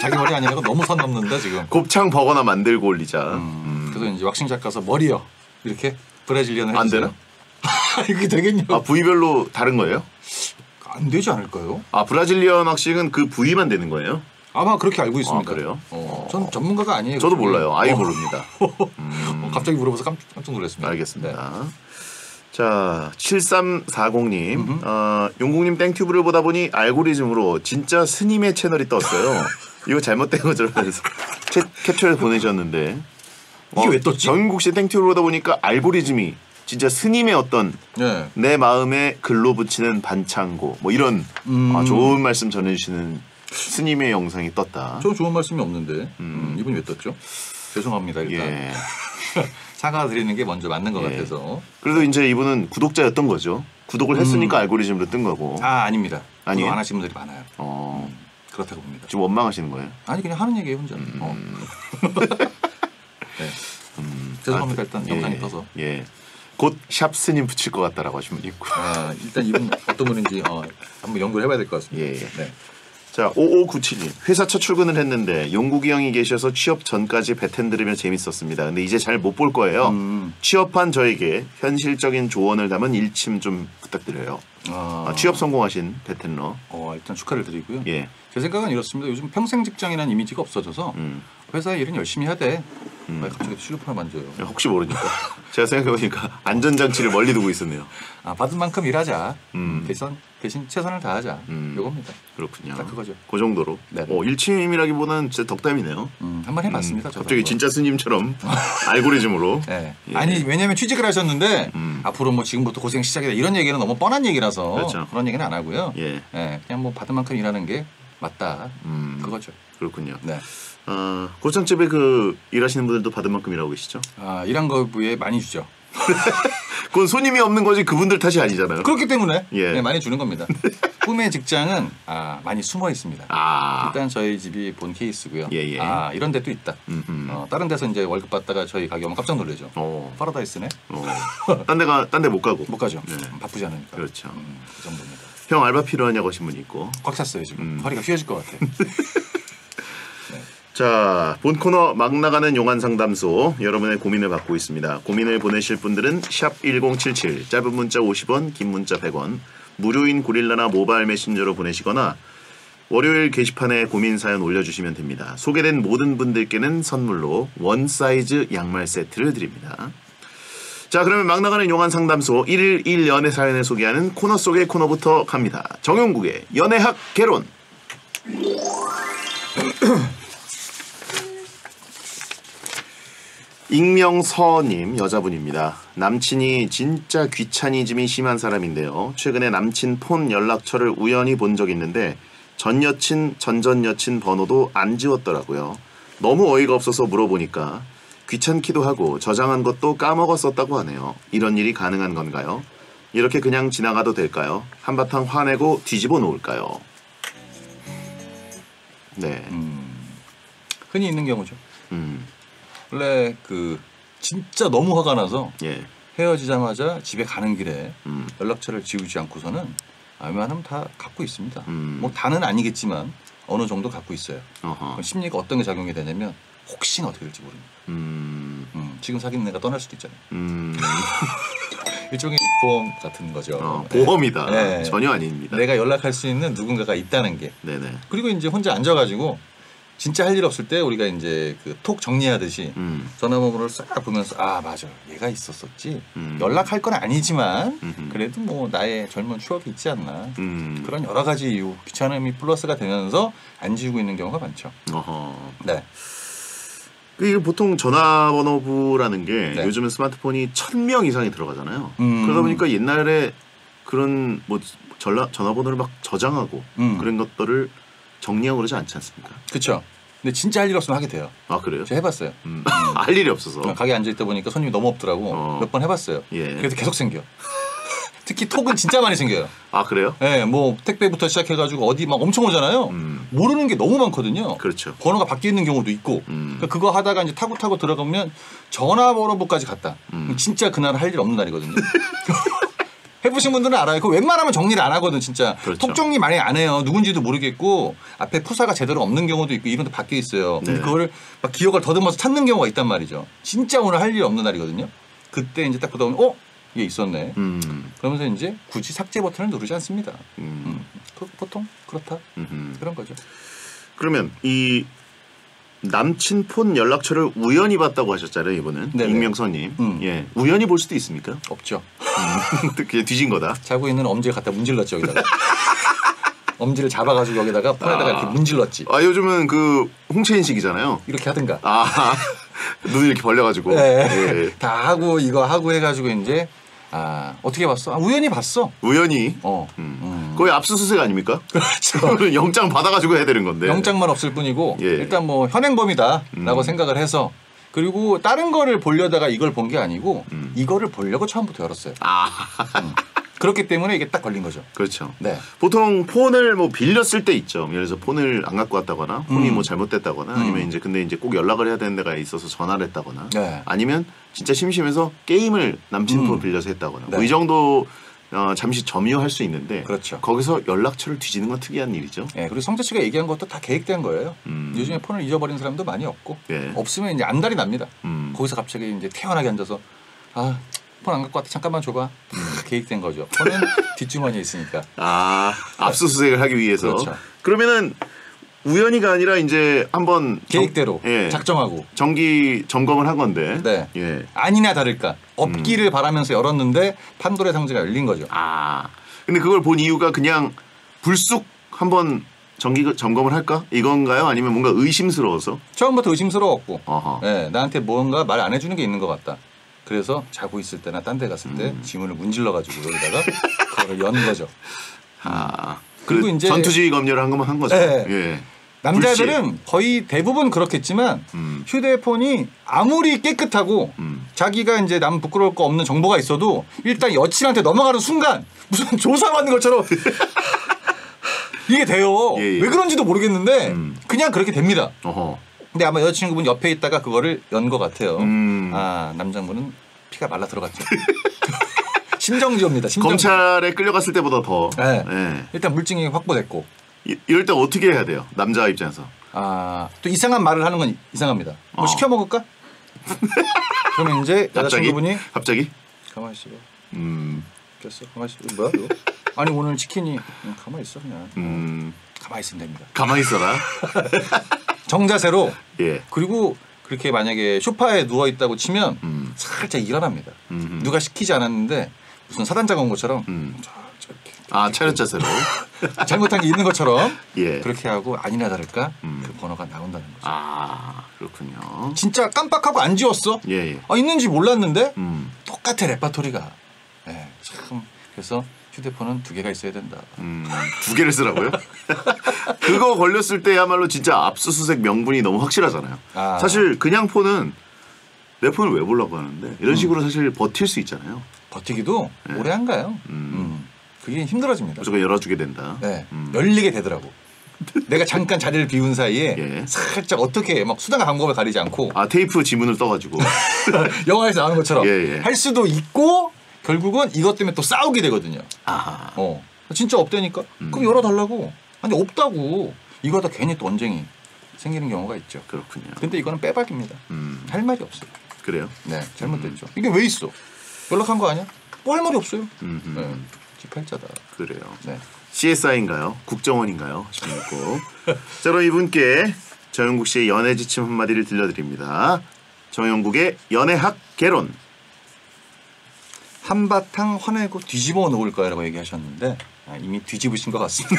자기 머리 아니라고 너무 선 넘는다 지금. 곱창 버거나 만들고 올리자. 그래서 이제 왁싱 작 가서 머리요 이렇게 브라질리언을 안 해주세요. 되나? 이게 되겠냐고. 부위별로 다른 거예요? 안 되지 않을까요? 브라질리언 왁싱은 그 부위만 되는 거예요? 아마 그렇게 알고 있습니다. 그래요? 전 전문가가 아니에요. 저도 몰라요. 아예 모릅니다. 갑자기 물어봐서 깜짝 놀랐습니다. 알겠습니다. 네. 자, 7340님. 용국님 땡튜브를 보다 보니 알고리즘으로 진짜 스님의 채널이 떴어요. 이거 잘못된 거죠. 그래서 캡처해서 보내셨는데 이게 왜 떴지? 정국씨 땡튜로 보다 보니까 알고리즘이 진짜 스님의 어떤 네. 내 마음에 글로 붙이는 반창고 뭐 이런 좋은 말씀 전해주시는 스님의 영상이 떴다. 저 좋은 말씀이 없는데 이분이 왜 떴죠? 죄송합니다 일단. 예. 사과드리는 게 먼저 맞는 것 예. 같아서. 그래도 이제 이분은 구독자였던 거죠. 구독을 했으니까 알고리즘으로 뜬 거고. 아 아닙니다. 아니에요? 구독 안 하시는 분들이 많아요. 어, 그렇다고 봅니다. 지금 원망하시는 거예요? 아니 그냥 하는 얘기예요 혼자. 네. 죄송합니다 일단 영상이 떠서. 예. 곧 샵 스님 붙일 것 같다라고 하신 분 있고. 아 일단 이분 어떤 분인지 한번 연구를 해봐야 될 것 같습니다. 예. 네. 자, 5597님. 회사 첫 출근을 했는데 용국이 형이 계셔서 취업 전까지 배텐 들으며 재밌었습니다. 근데 이제 잘 못 볼 거예요. 취업한 저에게 현실적인 조언을 담은 일침 좀 부탁드려요. 취업 성공하신 배텐러. 일단 축하를 드리고요. 예. 제 생각은 이렇습니다. 요즘 평생 직장이라는 이미지가 없어져서 회사에 일은 열심히 해야 돼. 왜 갑자기 실루폰을 만져요? 혹시 모르니까. 제가 생각해보니까 안전장치를 멀리 두고 있었네요. 받은 만큼 일하자. 대신 최선을 다하자. 요겁니다. 그렇군요. 딱 그거죠. 그 정도로. 네네. 일침이라기보다는 진짜 덕담이네요. 한번 해봤습니다. 저도 갑자기 한번. 진짜 스님처럼 알고리즘으로. 네. 예. 아니 왜냐하면 취직을 하셨는데 앞으로 뭐 지금부터 고생 시작이다 이런 얘기는 너무 뻔한 얘기라서 그렇죠. 그런 얘기는 안 하고요. 예. 그냥 뭐 받은 만큼 일하는 게 맞다. 그거죠. 그렇군요. 네. 고창집에 일하시는 분들도 받은 만큼 일하고 계시죠? 일한 거에 많이 주죠. 그건 손님이 없는 거지 그분들 탓이 아니잖아요. 그렇기 때문에 예. 네, 많이 주는 겁니다. 꿈의 직장은 많이 숨어 있습니다. 일단 저희 집이 본 케이스고요. 예. 이런 데도 있다. 다른 데서 이제 월급 받다가 저희 가게 오면 깜짝 놀라죠. 파라다이스네. 딴 데 못 가고. 못 가죠. 네. 바쁘지 않으니까. 그렇죠. 그 정도입니다. 형 알바 필요하냐고 하신 분이 있고. 꽉 찼어요 지금. 허리가 휘어질 것 같아. 자, 본 코너 막 나가는 용한 상담소 여러분의 고민을 받고 있습니다. 고민을 보내실 분들은 샵 1077 짧은 문자 50원 긴 문자 100원 무료인 고릴라나 모바일 메신저로 보내시거나 월요일 게시판에 고민 사연 올려주시면 됩니다. 소개된 모든 분들께는 선물로 원 사이즈 양말 세트를 드립니다. 자, 그러면 막 나가는 용한 상담소 1일 1연애 사연을 소개하는 코너 속의 코너부터 갑니다. 정용국의 연애학 개론. 익명서님 여자분입니다. 남친이 진짜 귀차니즘이 심한 사람인데요. 최근에 남친 폰 연락처를 우연히 본 적 있는데 전 여친, 전전 여친 번호도 안 지웠더라고요. 너무 어이가 없어서 물어보니까 귀찮기도 하고 저장한 것도 까먹었었다고 하네요. 이런 일이 가능한 건가요? 이렇게 그냥 지나가도 될까요? 한바탕 화내고 뒤집어 놓을까요? 네. 흔히 있는 경우죠. 원래 진짜 너무 화가 나서 예. 헤어지자마자 집에 가는 길에 연락처를 지우지 않고서는 웬만하면 다 갖고 있습니다. 뭐 다는 아니겠지만 어느 정도 갖고 있어요. 그럼 심리가 어떤 게 작용이 되냐면 혹시나 어떻게 될지 모릅니다. 지금 사귀는 애가 떠날 수도 있잖아요. 일종의 보험 같은 거죠. 보험이다. 네. 전혀 아닙니다. 내가 연락할 수 있는 누군가가 있다는 게. 네네. 그리고 이제 혼자 앉아가지고 진짜 할 일 없을 때 우리가 이제 톡 정리하듯이 전화번호를 싹 보면서 맞아 얘가 있었었지 연락할 건 아니지만 그래도 뭐 나의 젊은 추억이 있지 않나 그런 여러 가지 이유 귀찮음이 플러스가 되면서 안 지우고 있는 경우가 많죠. 네. 이게 보통 전화번호부라는 게 네. 요즘은 스마트폰이 1000명 이상이 들어가잖아요. 그러다 보니까 옛날에 그런 뭐 전화번호를 막 저장하고 그런 것들을 정리하고 그러지 않지 않습니까? 그렇죠. 근데 진짜 할 일 없으면 하게 돼요. 아 그래요? 제가 해봤어요. 할 일이 없어서. 가게 앉아 있다 보니까 손님이 너무 없더라고. 몇 번 해봤어요. 예. 그래도 계속 생겨. 특히 톡은 진짜 많이 생겨요. 아 그래요? 네, 뭐 택배부터 시작해가지고 어디 막 엄청 오잖아요. 모르는 게 너무 많거든요. 그렇죠. 번호가 바뀌어 있는 경우도 있고. 그러니까 그거 하다가 이제 타고 들어가면 전화번호부까지 갔다. 진짜 그날 할 일 없는 날이거든요. 해보신 분들은 알아요. 그 웬만하면 정리를 안 하거든 진짜. 그렇죠. 톡 정리 많이 안 해요. 누군지도 모르겠고 앞에 푸사가 제대로 없는 경우도 있고 이런 데 바뀌어 있어요. 근데 네. 그거를 막 기억을 더듬어서 찾는 경우가 있단 말이죠. 진짜 오늘 할 일 없는 날이거든요. 그때 이제 딱 보다 보면 이게 있었네. 그러면서 이제 굳이 삭제 버튼을 누르지 않습니다. 보통 그렇다. 그런 거죠. 그러면 이 남친 폰 연락처를 우연히 봤다고 하셨잖아요 이번은. 네네. 익명서님. 예, 우연히 볼 수도 있습니까? 없죠. 그냥 뒤진 거다. 자고 있는 엄지에 갖다 문질렀죠 여기다가. 엄지를 잡아가지고 여기다가 폰에다가 이렇게 문질렀지. 아 요즘은 그 홍채인식이잖아요. 이렇게 하든가. 아 눈을 이렇게 벌려가지고. 네. 예. 다 하고 이거 하고 해가지고 이제 어떻게 봤어? 우연히 봤어. 우연히. 거의 압수수색 아닙니까? 그렇죠. 영장 받아가지고 해야 되는 건데. 영장만 없을 뿐이고 예. 일단 뭐 현행범이다라고 생각을 해서 그리고 다른 거를 보려다가 이걸 본 게 아니고 이거를 보려고 처음부터 열었어요. 그렇기 때문에 이게 딱 걸린 거죠. 그렇죠. 네. 보통 폰을 뭐 빌렸을 때 있죠. 예를 들어서 폰을 안 갖고 왔다거나 폰이 뭐 잘못됐다거나 아니면 이제 근데 이제 꼭 연락을 해야 되는 데가 있어서 전화를 했다거나 네. 아니면 진짜 심심해서 게임을 남친 폰 빌려서 했다거나 네. 뭐 이 정도 잠시 점유할 수 있는데 그렇죠. 거기서 연락처를 뒤지는 건 특이한 일이죠. 예, 그리고 성재 씨가 얘기한 것도 다 계획된 거예요. 요즘에 폰을 잊어버린 사람도 많이 없고 예. 없으면 이제 안달이 납니다. 거기서 갑자기 이제 태연하게 앉아서 폰 안 갖고 왔다 잠깐만 줘봐. 계획된 거죠. 폰은 뒷주머니에 있으니까. 압수수색을 하기 위해서. 그렇죠. 그러면은 우연히가 아니라 이제 한번 계획대로 예. 작정하고 정기 점검을 한 건데. 네. 예. 아니나 다를까 없기를 바라면서 열었는데 판도의 상자가 열린 거죠. 근데 그걸 본 이유가 그냥 불쑥 한번 정기 점검을 할까 이건가요? 아니면 뭔가 의심스러워서? 처음부터 의심스러웠고 어허. 예, 나한테 뭔가 말 안 해주는 게 있는 것 같다. 그래서 자고 있을 때나 딴 데 갔을 때 지문을 문질러가지고 여기다가 그걸 연 거죠. 그리고 이제 전투주의 검열을 한 거죠. 네. 예. 남자들은 거의 대부분 그렇겠지만 휴대폰이 아무리 깨끗하고 자기가 이제 남 부끄러울 거 없는 정보가 있어도 일단 여친한테 넘어가는 순간 무슨 조사받는 것처럼 이게 돼요. 예, 예. 왜 그런지도 모르겠는데 그냥 그렇게 됩니다. 어허. 근데 아마 여자친구분 옆에 있다가 그거를 연 것 같아요. 남자분은 피가 말라 들어갔죠. 심정지입니다. 검찰에 끌려갔을 때보다 더. 네. 예. 일단 물증이 확보됐고. 이럴 때 어떻게 해야 돼요? 남자 입장에서. 또 이상한 말을 하는 건 이상합니다. 뭐 시켜 먹을까? 그러면 이제 여자친구분이 갑자기? 가만히 있어. 깼어. 가만히 있어. 뭐야 이거? 아니 오늘 치킨이 가만히 있어 그냥. 가만히 있으면 됩니다. 가만히 있어라. 정자세로. 예. 그리고 그렇게 만약에 소파에 누워 있다고 치면 살짝 일어납니다. 누가 시키지 않았는데 무슨 사단장 온 것처럼 저렇게 차렷 자세로. 잘못한 게 있는 것처럼 예. 그렇게 하고 아니나 다를까 그 번호가 나온다는 거죠. 그렇군요. 진짜 깜빡하고 안 지웠어. 예. 있는지 몰랐는데 똑같아 레파토리가. 참 그래서 휴대폰은 2개가 있어야 된다. 2개를 쓰라고요? 그거 걸렸을 때야말로 진짜 압수수색 명분이 너무 확실하잖아요. 사실 그냥 폰은 내 폰을 왜 보려고 하는데 이런 식으로 사실 버틸 수 있잖아요. 버티기도 오래 한가요? 그게 힘들어집니다. 무조건 열어주게 된다. 네, 열리게 되더라고. 내가 잠깐 자리를 비운 사이에 예. 살짝 어떻게 막 수단과 방법을 가리지 않고 테이프 지문을 떠가지고 영화에서 나오는 것처럼 예. 할 수도 있고 결국은 이것 때문에 또 싸우게 되거든요. 진짜 없다니까? 그럼 열어달라고. 아니 없다고. 이거 다 괜히 또 언쟁이 생기는 경우가 있죠. 그렇군요. 근데 이거는 빼박입니다. 할 말이 없어요. 그래요? 네, 잘못됐죠. 이게 왜 있어? 연락한 거 아니야? 뭐 할 말이 없어요. 네, 기팔자다. 그래요. 네. CSI인가요? 국정원인가요? 싶고. 자, 그럼 이분께 정영국 씨의 연애 지침 한마디를 들려드립니다. 정영국의 연애학 개론. 한바탕 화내고 뒤집어 놓을 거야라고 얘기하셨는데 이미 뒤집으신 것 같습니다.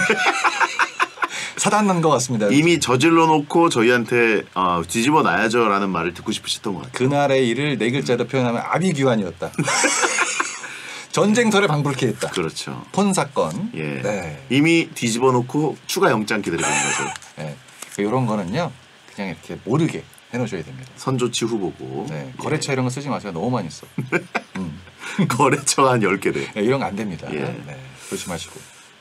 사단난 것 같습니다. 이미 저질러 놓고 저희한테 뒤집어 놔야죠라는 말을 듣고 싶으셨던 것 같아요. 그날의 일을 4글자로 표현하면 아비규환이었다. 전쟁터를 방불케 했다. 그렇죠. 폰 사건. 예. 네. 이미 뒤집어 놓고 추가 영장 기다리고 있는 거죠. 네. 이런 거는요. 그냥 이렇게 모르게 해놓으셔야 됩니다. 선조치 후보고. 네. 거래처 이런 거 쓰지 마세요. 너무 많이 써. 거래처가 한 10개 돼. 네, 이런 거 안 됩니다. 예. 네. 조심하시고.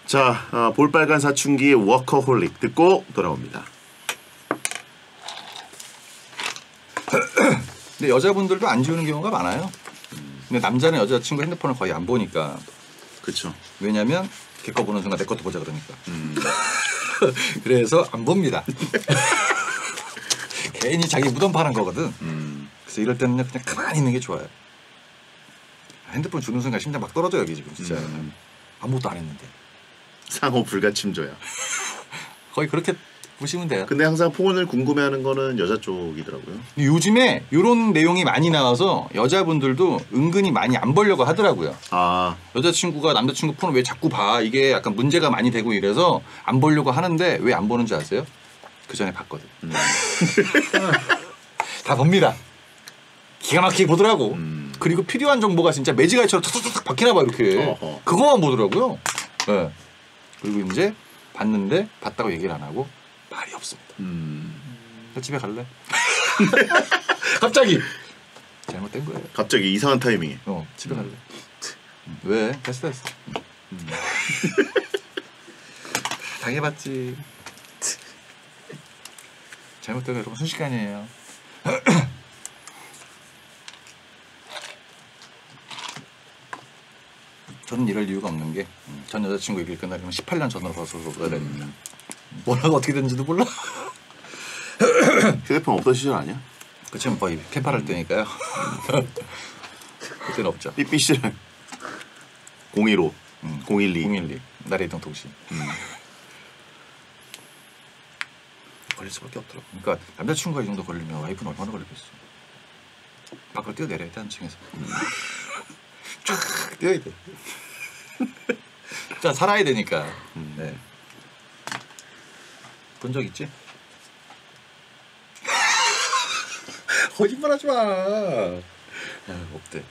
자, 볼빨간 사춘기의 워커홀릭 듣고 돌아옵니다. 근데 여자분들도 안 지우는 경우가 많아요. 근데 남자는 여자친구 핸드폰을 거의 안 보니까. 그렇죠. 왜냐면 걔 거 보는 순간 내 것도 보자 그러니까. 그래서 안 봅니다. 괜히 자기 무덤 파는 거거든. 그래서 이럴 때는 그냥 가만히 있는 게 좋아요. 핸드폰 주는 순간 심장 막 떨어져 여기 지금 진짜. 아무것도 안 했는데. 상호 불가침조야. 거의 그렇게 보시면 돼요. 근데 항상 폰을 궁금해하는 거는 여자 쪽이더라고요. 요즘에 이런 내용이 많이 나와서 여자분들도 은근히 많이 안 보려고 하더라고요. 아, 여자친구가 남자친구 폰을 왜 자꾸 봐? 이게 약간 문제가 많이 되고 이래서 안 보려고 하는데 왜 안 보는지 아세요? 그 전에 봤거든. 다 봅니다. 기가 막히게 보더라고. 그리고 필요한 정보가 진짜 매지가이처럼 툭툭툭 박히나 봐 이렇게. 어허. 그거만 보더라고요. 네. 그리고 이제 봤는데 봤다고 얘기를 안 하고 말이 없습니다. 나 집에 갈래? 갑자기 잘못된 거예요. 갑자기 이상한 타이밍에. 집에 갈래. 왜? 됐어. 당해봤지. 잘못된 거 여러분 순식간이에요. 저는 이럴 이유가 없는 게 전 여자친구 얘기를 끝나려면 18년 전으로 가서 가야 됩니다. 뭐라고 어떻게 됐는지도 몰라. 휴대폰 없던 시절 아니야? 그치만 거의 캠파할 때니까요. 그때는 없죠. 삐삐 시절. 015, 012. 012 나래 이동 통신. 걸릴 수밖에 없더라고. 그러니까 남자친구가 이 정도 걸리면 와이프는 얼마나 걸리겠어. 밖으로 뛰어내려야 돼 한층에서. 쫙 뛰어야 돼. 자 살아야 되니까. 네. 본 적 있지? 거짓말하지 마. 없대.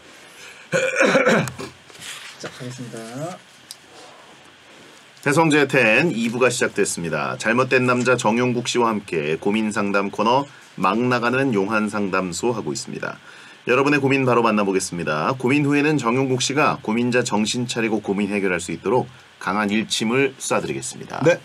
자, 가겠습니다. 대성제 10 2부가 시작됐습니다. 잘못된 남자 정용국 씨와 함께 고민 상담 코너 막 나가는 용한 상담소 하고 있습니다. 여러분의 고민 바로 만나보겠습니다. 고민 후에는 정용국 씨가 고민자 정신 차리고 고민 해결할 수 있도록 강한 일침을 쏴드리겠습니다. 네.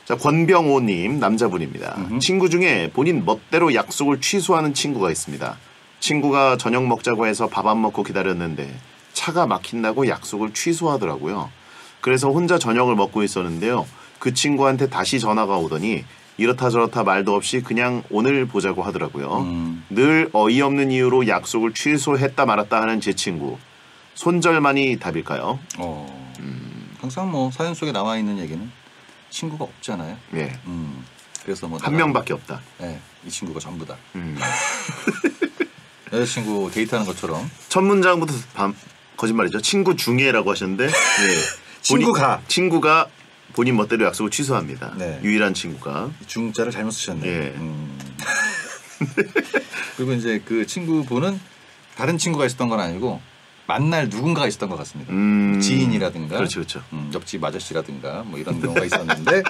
자, 권병호님 남자분입니다. 친구 중에 본인 멋대로 약속을 취소하는 친구가 있습니다. 친구가 저녁 먹자고 해서 밥 안 먹고 기다렸는데 차가 막힌다고 약속을 취소하더라고요. 그래서 혼자 저녁을 먹고 있었는데요. 그 친구한테 다시 전화가 오더니 이렇다 저렇다 말도 없이 그냥 오늘 보자고 하더라고요. 늘 어이없는 이유로 약속을 취소했다 말았다 하는 제 친구. 손절만이 답일까요? 항상 뭐 사연 속에 나와 있는 얘기는 친구가 없잖아요. 네. 그래서 뭐 한 명밖에 없다. 네, 이 친구가 전부다. 여자친구 데이트하는 것처럼. 첫 문장부터 거짓말이죠. 친구 중에라고 하셨는데 예. 친구가 본인 멋대로 약속을 취소합니다. 네. 유일한 친구가. 중자를 잘못 쓰셨네요. 예. 그리고 이제 그 친구분은 다른 친구가 있었던 건 아니고 만날 누군가가 있었던 것 같습니다. 지인이라든가 그렇죠, 그렇죠. 옆집 아저씨라든가 뭐 이런 경우가 있었는데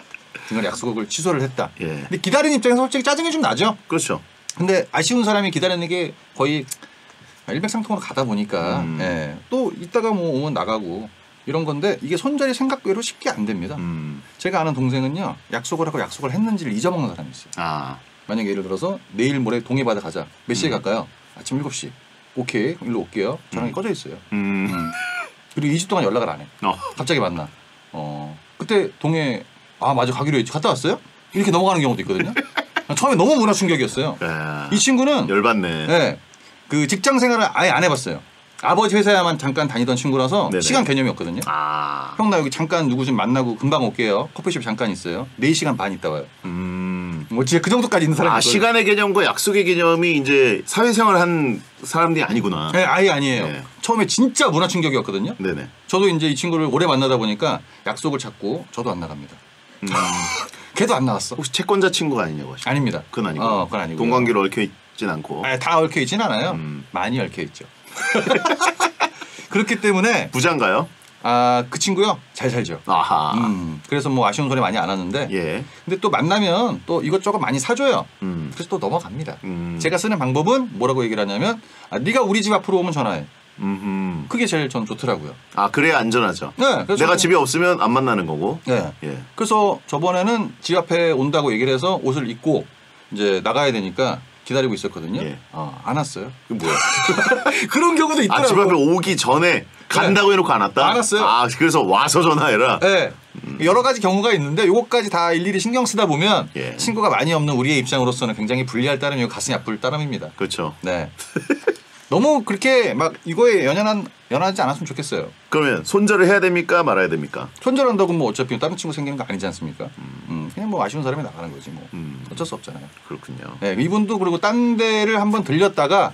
중간에 약속을 취소를 했다. 예. 근데 기다리는 입장에서 솔직히 짜증이 좀 나죠. 그렇죠. 근데 아쉬운 사람이 기다리는 게 거의 일맥상통으로 가다 보니까 예. 또 이따가 뭐 오면 나가고 이런 건데 이게 손절이 생각외로 쉽게 안 됩니다. 제가 아는 동생은요 약속을 하고 약속을 했는지를 잊어먹는 사람이 있어요. 아. 만약에 예를 들어서 내일 모레 동해바다 가자. 몇 시에 갈까요? 아침 7시. 오케이. 일로 올게요. 전화기 꺼져 있어요. 그리고 2주 동안 연락을 안 해. 갑자기 만나. 그때 동해 맞아 가기로 했지. 갔다 왔어요? 이렇게 넘어가는 경우도 있거든요. 처음에 너무 문화 충격이었어요. 이 친구는 열받네. 네, 그 직장 생활을 아예 안 해봤어요. 아버지 회사에만 잠깐 다니던 친구라서 네네. 시간 개념이 없거든요. 아. 형 나 여기 잠깐 누구 좀 만나고 금방 올게요. 커피숍 잠깐 있어요. 4시간 반 있다 와요. 뭐 진짜 그 정도까지 있는 사람이 있거든요. 시간의 개념과 약속의 개념이 이제 사회생활 한 사람들이 아니구나. 네, 아예 아니에요. 네. 처음에 진짜 문화 충격이었거든요. 네네. 저도 이제 이 친구를 오래 만나다 보니까 약속을 잡고 저도 안 나갑니다. 걔도 안 나왔어. 혹시 채권자 친구가 아니냐고 하시죠? 아닙니다. 그건 아니고. 그건 아니고. 동관계로 얽혀 있진 않고. 다 얽혀 있진 않아요. 많이 얽혀 있죠. 그렇기 때문에 부자인가요? 그 친구요 잘 살죠. 아하. 그래서 뭐 아쉬운 소리 많이 안 하는데. 예. 근데 또 만나면 또 이것저것 많이 사줘요. 그래서 또 넘어갑니다. 제가 쓰는 방법은 뭐라고 얘기를 하냐면 네가 우리 집 앞으로 오면 전화해. 그게 제일 전 좋더라고요. 그래야 안전하죠. 네, 그래서 내가 집에 없으면 안 만나는 거고. 네. 예. 그래서 저번에는 집 앞에 온다고 얘기를 해서 옷을 입고 이제 나가야 되니까 기다리고 있었거든요. 예. 안 왔어요. 그 뭐야? 그런 경우도 있더라고요. 집 앞에 오기 전에 간다고 해놓고 안 왔다? 안 왔어요. 그래서 와서 전화해라? 네. 여러 가지 경우가 있는데 요것까지 다 일일이 신경 쓰다 보면 예. 친구가 많이 없는 우리의 입장으로서는 굉장히 불리할 따름이고 가슴이 아플 따름입니다. 그렇죠. 네. 너무 그렇게 막 이거에 연연하지 않았으면 좋겠어요. 그러면 손절을 해야 됩니까? 말아야 됩니까? 손절한다고 뭐 어차피 다른 친구 생기는 거 아니지 않습니까? 그냥 뭐 아쉬운 사람이 나가는 거지 뭐. 어쩔 수 없잖아요. 그렇군요. 네, 이분도 그리고 딴 데를 한번 들렸다가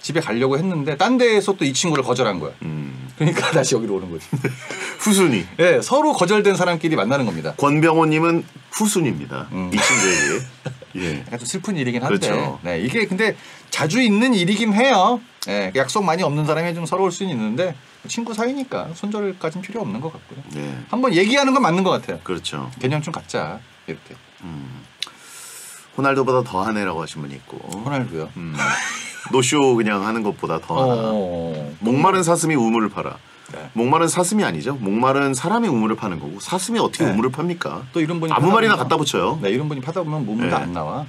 집에 가려고 했는데 딴 데에서 또 이 친구를 거절한 거야. 그러니까 다시 여기로 오는 거지. 후순위. 네, 서로 거절된 사람끼리 만나는 겁니다. 권병호님은 후순위입니다. 이 친구에게. 예. 약간 좀 슬픈 일이긴 한데 그렇죠. 네, 이게 근데 자주 있는 일이긴 해요. 네, 약속 많이 없는 사람이 좀 서러울 수는 있는데 친구 사이니까 손절까지는 필요 없는 것 같고요. 네. 한번 얘기하는 건 맞는 것 같아요. 그렇죠. 개념 좀 갖자 이렇게. 호날두보다 더한 애라고 하신 분이 있고. 호날두요. 노쇼 그냥 하는 것보다 더하다. 목마른 사슴이 우물을 팔아. 네. 목마른 사슴이 아니죠. 목마른 사람이 우물을 파는 거고 사슴이 어떻게 네. 우물을 팝니까? 또 이런 분이 아무 파다 말이나 보면- 갖다 붙여요. 네, 이런 분이 파다 보면 몸도 네. 안 나와.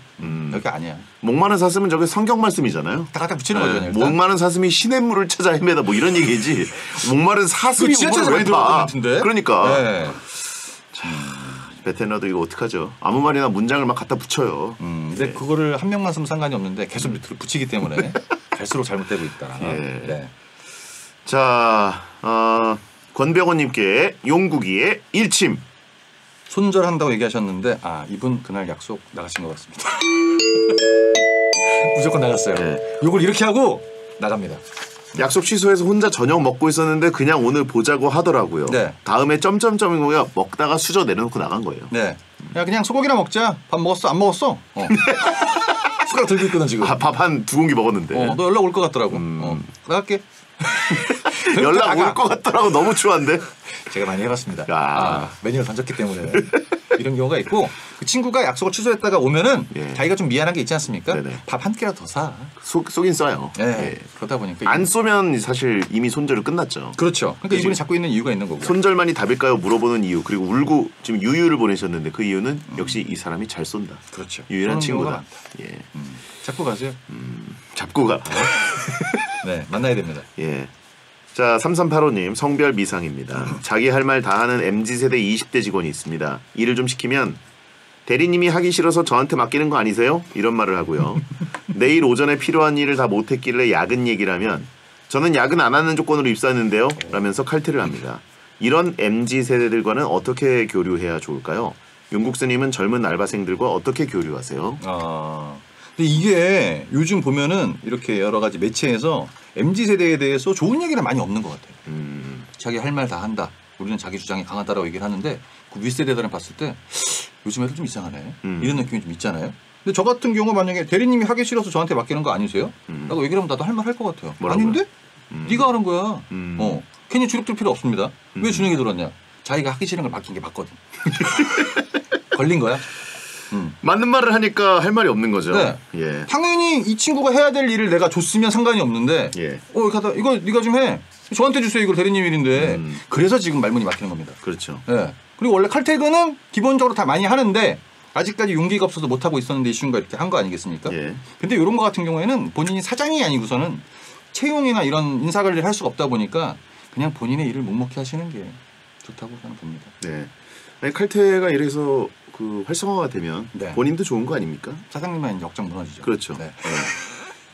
여기 아니야. 목마른 사슴은 저게 성경 말씀이잖아요. 다 갖다 붙이는 거죠. 일단. 목마른 사슴이 시냇물을 찾아 헤매다 뭐 이런 얘기지. 목마른 사슴이 그거 지하철에서 우물을 많이 왜 들어본 것 파? 같은데. 그러니까 네. 베테너도 이거 어떡하죠? 아무 말이나 문장을 막 갖다 붙여요. 근데 그거를 한 명만 쓰면 상관이 없는데 계속 밑으로 붙이기 때문에 갈수록 잘못되고 있다. 예. 네. 자, 권병호님께 용국이의 일침. 손절한다고 얘기하셨는데 이분 그날 약속 나가신 것 같습니다. 무조건 나갔어요. 네. 요걸 이렇게 하고 나갑니다. 약속 취소해서 혼자 저녁 먹고 있었는데 그냥 오늘 보자고 하더라고요. 네. 다음에 점점점인 거야. 먹다가 수저 내려놓고 나간 거예요. 네. 야 그냥 소고기나 먹자. 밥 먹었어? 안 먹었어? 숟가락 들고 있거든 지금. 밥 한 2공기 먹었는데. 너 연락 올 것 같더라고. 나갈게. 연락 나가. 올 것 같더라고. 너무 추한데. 제가 많이 해봤습니다. 야. 메뉴를 던졌기 때문에 이런 경우가 있고 그 친구가 약속을 취소했다가 오면은 예. 자기가 좀 미안한 게 있지 않습니까? 네네. 밥 한 끼라도 더 사. 쏘긴 쏴요. 네. 예. 그러다 보니까 안 쏘면 사실 이미 손절은 끝났죠. 그렇죠. 그러니까 그치. 이분이 잡고 있는 이유가 있는 거고. 손절만이 답일까요? 물어보는 이유. 그리고 울고 지금 유유를 보내셨는데 그 이유는 역시 이 사람이 잘 쏜다. 그렇죠. 유일한 그런 경우가 친구다. 많다. 예. 잡고 가세요. 잡고 가. 네, 만나야 됩니다. 예. 자, 3385님 성별 미상입니다. 자기 할 말 다 하는 MZ세대 20대 직원이 있습니다. 일을 좀 시키면 대리님이 하기 싫어서 저한테 맡기는 거 아니세요? 이런 말을 하고요. 내일 오전에 필요한 일을 다 못했길래 야근 얘기를 하면 저는 야근 안 하는 조건으로 입사했는데요? 라면서 칼퇴를 합니다. 이런 MZ세대들과는 어떻게 교류해야 좋을까요? 용국스님은 젊은 알바생들과 어떻게 교류하세요? 근데 이게 요즘 보면은 이렇게 여러 가지 매체에서 MZ세대에 대해서 좋은 얘기는 많이 없는 것 같아요. 자기 할 말 다 한다. 우리는 자기 주장이 강하다라고 얘기를 하는데 그 윗세대들은 봤을 때 요즘 애들 좀 이상하네. 이런 느낌이 좀 있잖아요. 근데 저 같은 경우 만약에 대리님이 하기 싫어서 저한테 맡기는 거 아니세요? 라고 얘기를 하면 나도 할 말 할 것 같아요. 뭐라고요? 아닌데? 네가 하는 거야. 괜히 주눅 들 필요 없습니다. 왜 주눅이 들었냐? 자기가 하기 싫은 걸 맡긴 게 맞거든. 걸린 거야? 맞는 말을 하니까 할 말이 없는 거죠. 네. 예. 당연히 이 친구가 해야 될 일을 내가 줬으면 상관이 없는데 예. 이거 네가 좀 해. 저한테 주세요. 이걸 대리님 일인데. 그래서 지금 말문이 막히는 겁니다. 그렇죠. 예. 그리고 원래 칼퇴근은 기본적으로 다 많이 하는데 아직까지 용기가 없어서 못하고 있었는데 이 친구가 이렇게 한 거 아니겠습니까? 예. 근데 이런 거 같은 경우에는 본인이 사장이 아니고서는 채용이나 이런 인사관리를 할 수가 없다 보니까 그냥 본인의 일을 묵묵히 하시는 게 좋다고 저는 봅니다. 네. 아니, 칼퇴가 이래서 그 활성화가 되면 네. 본인도 좋은 거 아닙니까? 사장님만 역장 무너지죠. 그렇죠. 네. 네.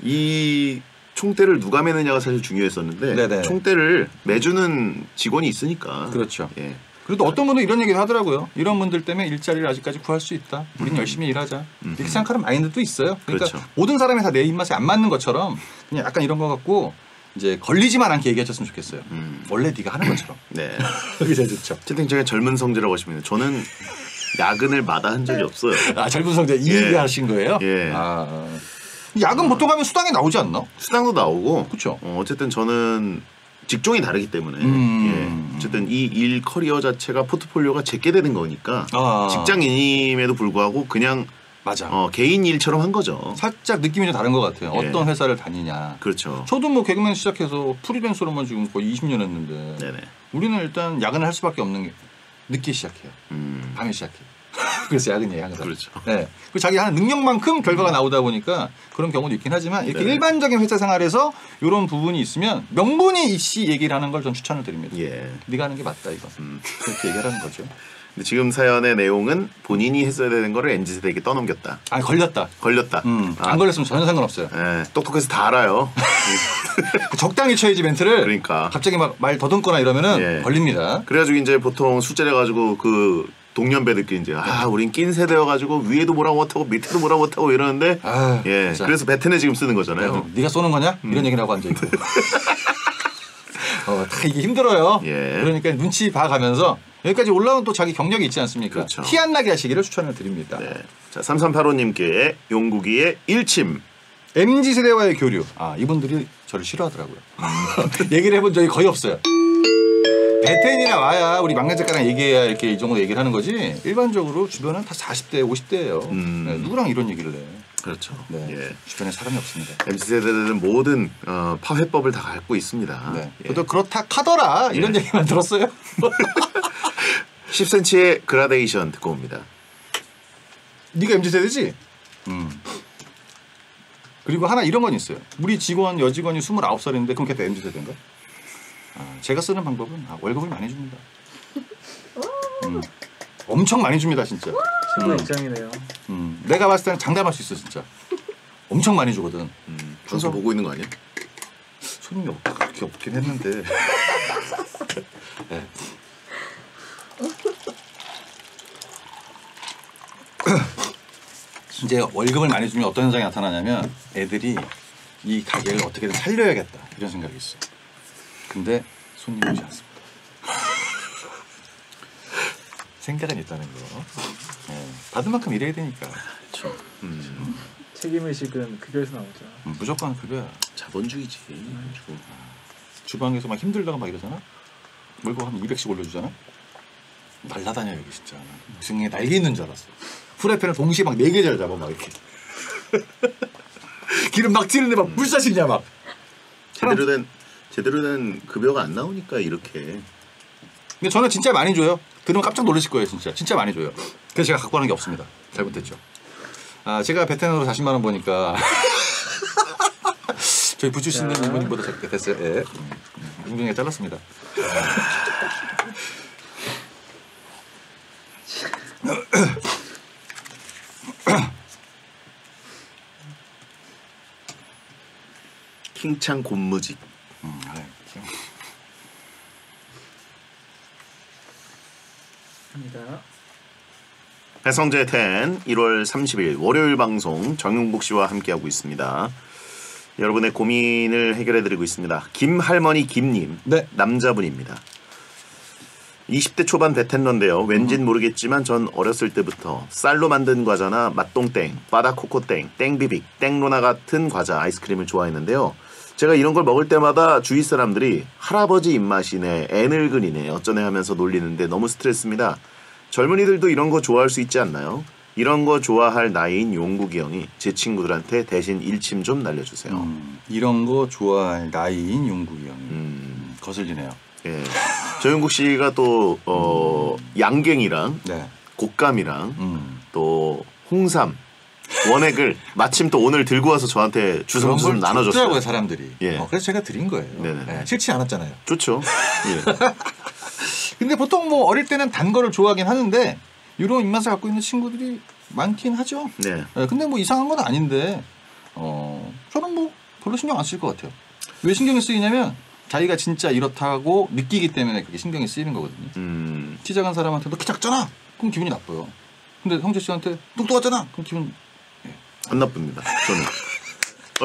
이 총대를 누가 매느냐가 사실 중요했었는데 네네. 총대를 매주는 직원이 있으니까. 그렇죠. 예. 그래도 어떤 분은 이런 얘기를 하더라고요. 이런 분들 때문에 일자리를 아직까지 구할 수 있다. 우린 열심히 일하자. 이렇게 생각하는 마인드도 있어요. 그러니까 그렇죠. 모든 사람이 다 내 입맛에 안 맞는 것처럼 그냥 약간 이런 거 갖고 이제 걸리지만 않게 얘기해줬으면 좋겠어요. 원래 네가 하는 것처럼. 네. 그게 제일 좋죠. 채팅창에 젊은 성재라고 하시면 저는 야근을 마다한 적이 없어요. 젊은 성재 이 예. 얘기 하신 거예요? 예. 야근 보통 하면 수당이 나오지 않나? 수당도 나오고. 그쵸. 어쨌든 저는 직종이 다르기 때문에 예. 어쨌든 이 일 커리어 자체가 포트폴리오가 제게 되는 거니까 직장인임에도 불구하고 그냥 맞아. 개인 일처럼 한 거죠. 살짝 느낌이 좀 다른 것 같아요. 예. 어떤 회사를 다니냐. 그렇죠. 저도 뭐 개그맨 시작해서 프리랜서로만 지금 거의 20년 했는데 네네. 우리는 일단 야근을 할 수밖에 없는 게 늦게 시작해요. 밤에 시작해요. 그래서 야근이에요 항상. 그렇죠. 네. 그리고 자기 하는 능력만큼 결과가 나오다 보니까 그런 경우도 있긴 하지만 이렇게 네네. 일반적인 회사 생활에서 이런 부분이 있으면 명분이 있이 얘기를 하는 걸 전 추천을 드립니다. 예. 네가 하는 게 맞다 이거. 그렇게 얘기하라는 거죠. 근데 지금 사연의 내용은 본인이 했어야 되는 거를 MZ세대에게 떠넘겼다. 걸렸다. 걸렸다. 안 걸렸으면 전혀 상관없어요. 예, 똑똑해서 다 알아요. 적당히 쳐야지 멘트를. 그러니까. 갑자기 막 말 더듬거나 이러면은 예. 걸립니다. 그래가지고 이제 보통 술자리 가지고 그 동년배들끼리 이제 우린 낀 세대여가지고 위에도 뭐라 못하고 밑에도 뭐라 못하고 이러는데 예 진짜. 그래서 베텐에 지금 쓰는 거잖아요. 네가 쏘는 거냐? 이런 얘기를 하고 앉아있고. 다 이게 힘들어요. 예. 그러니까 눈치 봐가면서 여기까지 올라온 또 자기 경력이 있지 않습니까? 그렇죠. 티 안 나게 하시기를 추천을 드립니다. 네. 자 3385님께 용국이의 일침. MZ세대와의 교류. 이분들이 저를 싫어하더라고요. 얘기를 해본 적이 거의 없어요. 베텐이나 와야 우리 막내 작가랑 얘기해야 이렇게 이 정도 얘기를 하는 거지 일반적으로 주변은 다 40대 50대예요. 네, 누구랑 이런 얘기를 해. 그렇죠. 네. 예. 주변에 사람이 없습니다. MZ세대들은 모든 파회법을 다 갖고 있습니다. 네. 예. 또 그렇다 카더라 이런 얘기만 들었어요. 10cm의 그라데이션 듣고 옵니다. 네가 MZ세대지? 그리고 하나 이런 건 있어요. 우리 직원 여직원이 29살인데 그럼 걔도 MZ세대인가? 제가 쓰는 방법은 월급을 많이 줍니다. 엄청 많이 줍니다 진짜. 친구 입장이네요. 내가 봤을 때는 장담할 수 있어 진짜. 엄청 많이 주거든. 방송 보고 있는 거 아니야? 손님이 그렇게 없긴 했는데. 네. 이제 월급을 많이 주면 어떤 현상이 나타나냐면 애들이 이 가게를 어떻게든 살려야겠다 이런 생각이 있어. 근데 손님이 오지 않습니다. 생각은 있다는 거. 네. 받은 만큼 일해야 되니까. 그렇죠. 책임의식은 급여에서 나오죠. 무조건 그거야. 자본주의지. 주방에서 막 힘들다가 막 이러잖아. 월급 한 200씩 올려주잖아. 날라다녀 여기 진짜. 등에 날개 있는 줄 알았어. 프라이팬을 동시에 막 4개 잘 잡아 막 이렇게. 기름 막 튀는데 막 불사시냐 막. 제대로 된 급여가 안 나오니까 이렇게. 근데 저는 진짜 많이 줘요. 들으면 깜짝 놀라실 거예요 진짜. 진짜 많이 줘요. 그래서 제가 갖고 가는 게 없습니다. 잘못됐죠. 제가 베텐으로 40만 원 버니까 저희 부주 씨는 이분보다 적게 됐어요. 예. 공중에 잘랐습니다. 킹창 곤무직. 입니다. 배성재 10 1월 30일 월요일 방송 정용복 씨와 함께하고 있습니다. 여러분의 고민을 해결해드리고 있습니다. 김할머니 김님 네. 남자분입니다. 20대 초반 베텐러인데요. 왠진 모르겠지만 전 어렸을 때부터 쌀로 만든 과자나 맛동땡, 바다코코땡, 땡비빅, 땡로나 같은 과자, 아이스크림을 좋아했는데요. 제가 이런 걸 먹을 때마다 주위 사람들이 할아버지 입맛이네, 애늙은이네 어쩌네 하면서 놀리는데 너무 스트레스입니다. 젊은이들도 이런 거 좋아할 수 있지 않나요? 이런 거 좋아할 나이인 용국이 형이 제 친구들한테 대신 일침 좀 날려주세요. 이런 거 좋아할 나이인 용국이 형이 거슬리네요. 예, 조용국 씨가 또 양갱이랑 네. 곶감이랑 또 홍삼, 원액을 마침 또 오늘 들고 와서 저한테 주섬주섬 나눠줬어요. 좋더라고요 사람들이. 예. 그래서 제가 드린 거예요. 네네. 네, 싫지 않았잖아요. 좋죠. 예. 근데 보통 뭐 어릴 때는 단 거를 좋아하긴 하는데 이런 입맛을 갖고 있는 친구들이 많긴 하죠. 네. 네, 근데 뭐 이상한 건 아닌데 저는 뭐 별로 신경 안 쓸 것 같아요. 왜 신경이 쓰이냐면 자기가 진짜 이렇다고 느끼기 때문에 그게 신경이 쓰이는 거거든요. 키 작은 사람한테 너 키 작잖아. 그럼 기분이 나빠요. 근데 형제 씨한테 똑똑하잖아. 그럼 기분 안 나쁩니다.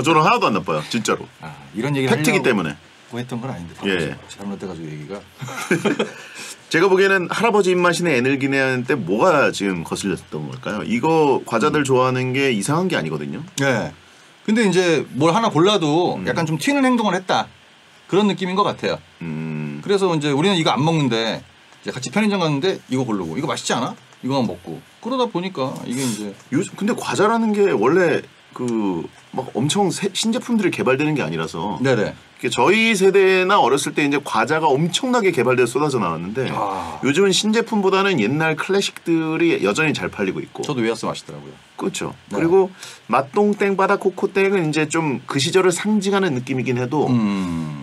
저는 하나도 안 나빠요. 진짜로. 이런 얘기를 팩트기 하려고 때문에. 했던 건 아닌데 예. 잘못돼가지고 얘기가 제가 보기에는 할아버지 입맛이네 애늙이네 하는데 뭐가 지금 거슬렸던 걸까요? 이거 과자들 좋아하는 게 이상한 게 아니거든요. 네. 근데 이제 뭘 하나 골라도 약간 좀 튀는 행동을 했다 그런 느낌인 것 같아요. 그래서 이제 우리는 이거 안 먹는데 이제 같이 편의점 갔는데 이거 고르고 이거 맛있지 않아? 이거만 먹고 그러다 보니까 이게 이제 근데 과자라는 게 원래 그 막 엄청 신제품들이 개발되는 게 아니라서 네네. 저희 세대나 어렸을 때 이제 과자가 엄청나게 개발돼서 쏟아져 나왔는데 요즘은 신제품보다는 옛날 클래식들이 여전히 잘 팔리고 있고. 저도 웨하스 맛있더라고요. 그렇죠. 네. 그리고 맛동땡, 바다코코땡은 이제 좀 그 시절을 상징하는 느낌이긴 해도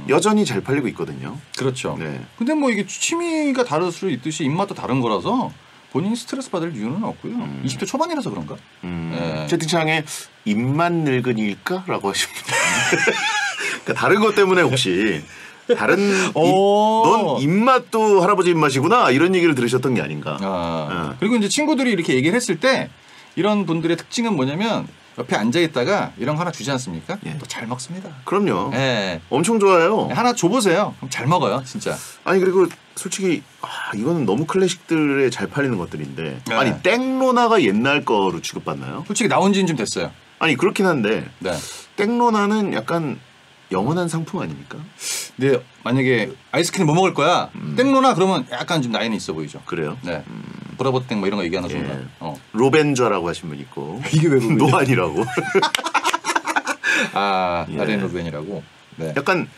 여전히 잘 팔리고 있거든요. 그렇죠. 네. 근데 뭐 이게 취미가 다를 수 있듯이 입맛도 다른 거라서 본인이 스트레스 받을 이유는 없고요. 20대 초반이라서 그런가? 네. 채팅창에 입만 늙은이일까? 라고 하십니다. 그러니까 다른 것 때문에 혹시 다른 넌 입맛도 할아버지 입맛이구나 이런 얘기를 들으셨던 게 아닌가. 그리고 이제 친구들이 이렇게 얘기를 했을 때 이런 분들의 특징은 뭐냐면 옆에 앉아 있다가 이런 거 하나 주지 않습니까? 예. 또 잘 먹습니다. 그럼요. 예. 엄청 좋아요. 하나 줘보세요. 그럼 잘 먹어요, 진짜. 아니 그리고 솔직히 이거는 너무 클래식들에 잘 팔리는 것들인데 네. 아니 땡로나가 옛날 거로 취급받나요? 솔직히 나온 지는 좀 됐어요. 아니 그렇긴 한데 네. 땡로나는 약간 영원한 상품 아닙니까? 근데 만약에 아이스크림 뭐 먹을 거야? 땡로나 그러면 약간 좀 나이는 있어 보이죠. 그래요? 네. 브라보땡 뭐 이런 거 얘기하는 예. 순간. 로벤저라고 하신 분 있고 이게 왜 로벤이야? 노안이라고. 아, 예. 아레 로벤이라고. 네. 약간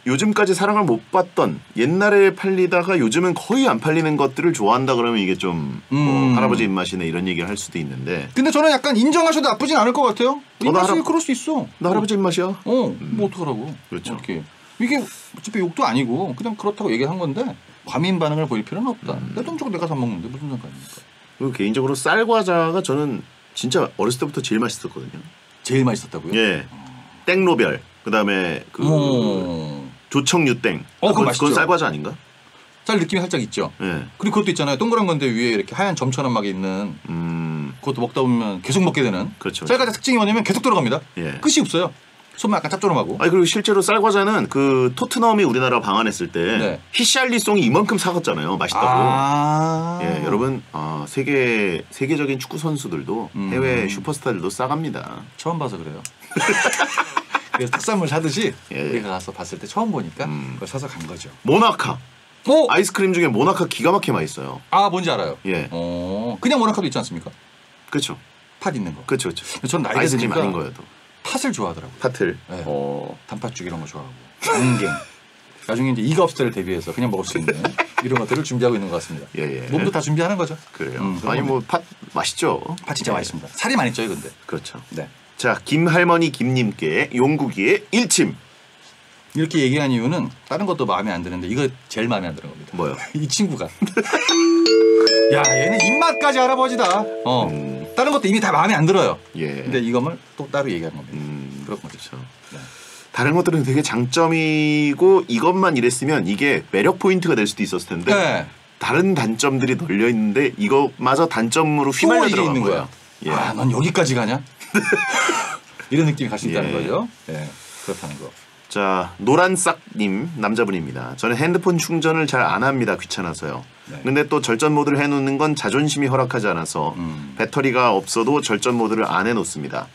요즘까지 사랑을 못 받던 옛날에 팔리다가 요즘은 거의 안 팔리는 것들을 좋아한다 그러면 이게 좀 뭐 할아버지 입맛이네 이런 얘기를 할 수도 있는데 근데 저는 약간 인정하셔도 나쁘진 않을 것 같아요. 입맛이 그럴 수 있어. 나 할아버지 입맛이야. 뭐 어떡하라고. 그렇죠. 이렇게. 이게 어차피 욕도 아니고 그냥 그렇다고 얘기한 건데 과민 반응을 보일 필요는 없다. 내 돈 주고 내가 사 먹는데 무슨 상관입니까? 그리고 개인적으로 쌀과자가 저는 진짜 어렸을 때부터 제일 맛있었거든요. 제일 맛있었다고요? 예. 땡로별 그다음에 그 조청유땡. 그거 맛있죠. 그건 쌀과자 아닌가? 쌀 느낌이 살짝 있죠. 예. 그리고 그것도 있잖아요. 동그란 건데 위에 이렇게 하얀 점처럼 막 있는 그것도 먹다 보면 계속 먹게 되는. 그렇죠. 쌀과자 특징이 뭐냐면 계속 들어갑니다. 예. 끝이 없어요. 손만 약간 짭조름하고. 아니 그리고 실제로 쌀과자는 그 토트넘이 우리나라 방한했을 때 네. 히샬리송이 이만큼 사갔잖아요. 맛있다고. 아. 예, 여러분 세계적인 축구 선수들도 해외 슈퍼스타들도 싸갑니다. 처음 봐서 그래요. 그래서 특산물 사듯이 예. 우리가 가서 봤을 때 처음 보니까 그걸 사서 간 거죠. 모나카. 오! 아이스크림 중에 모나카 기가 막히게 맛있어요. 아 뭔지 알아요. 예. 그냥 모나카도 있지 않습니까? 그렇죠. 팥 있는 거. 그렇죠. 전 나이가 아이스크림 드니까 아닌 거여도. 팥을 좋아하더라고요. 파틀. 네. 단팥죽 이런 거 좋아하고 안갱. 나중에 이제 이가 없을 때를 대비해서 그냥 먹을 수 있는 이런 것들을 준비하고 있는 것 같습니다. 예. 몸도 다 준비하는 거죠. 그래요. 아니 뭐 팥 맛있죠. 팥 진짜 예. 맛있습니다. 살이 많이 쪄요, 근데. 그렇죠. 네. 자, 김할머니 김님께 용국이의 일침. 이렇게 얘기한 이유는 다른 것도 마음에 안 드는데 이거 제일 마음에 안 드는 겁니다. 뭐요? 이 친구가. 야, 얘는 입맛까지 할아버지다. 다른 것도 이미 다 마음에 안 들어요. 예. 근데 이것을 또 따로 얘기하는 겁니다. 그런 거죠. 그렇죠. 네. 다른 것들은 되게 장점이고 이것만 이랬으면 이게 매력 포인트가 될 수도 있었을 텐데 네. 다른 단점들이 널려 있는데 이거마저 단점으로 휘말려 이게 들어간 있는 거예요. 거야. 아, 넌 여기까지 가냐? 이런 느낌이 갈 수 있다는 예. 거죠. 네, 그렇다는 거. 자, 노란싹님 남자분입니다. 저는 핸드폰 충전을 잘 안 합니다. 귀찮아서요. 네. 근데 또 절전 모드를 해놓는 건 자존심이 허락하지 않아서 배터리가 없어도 절전 모드를 안 해놓습니다.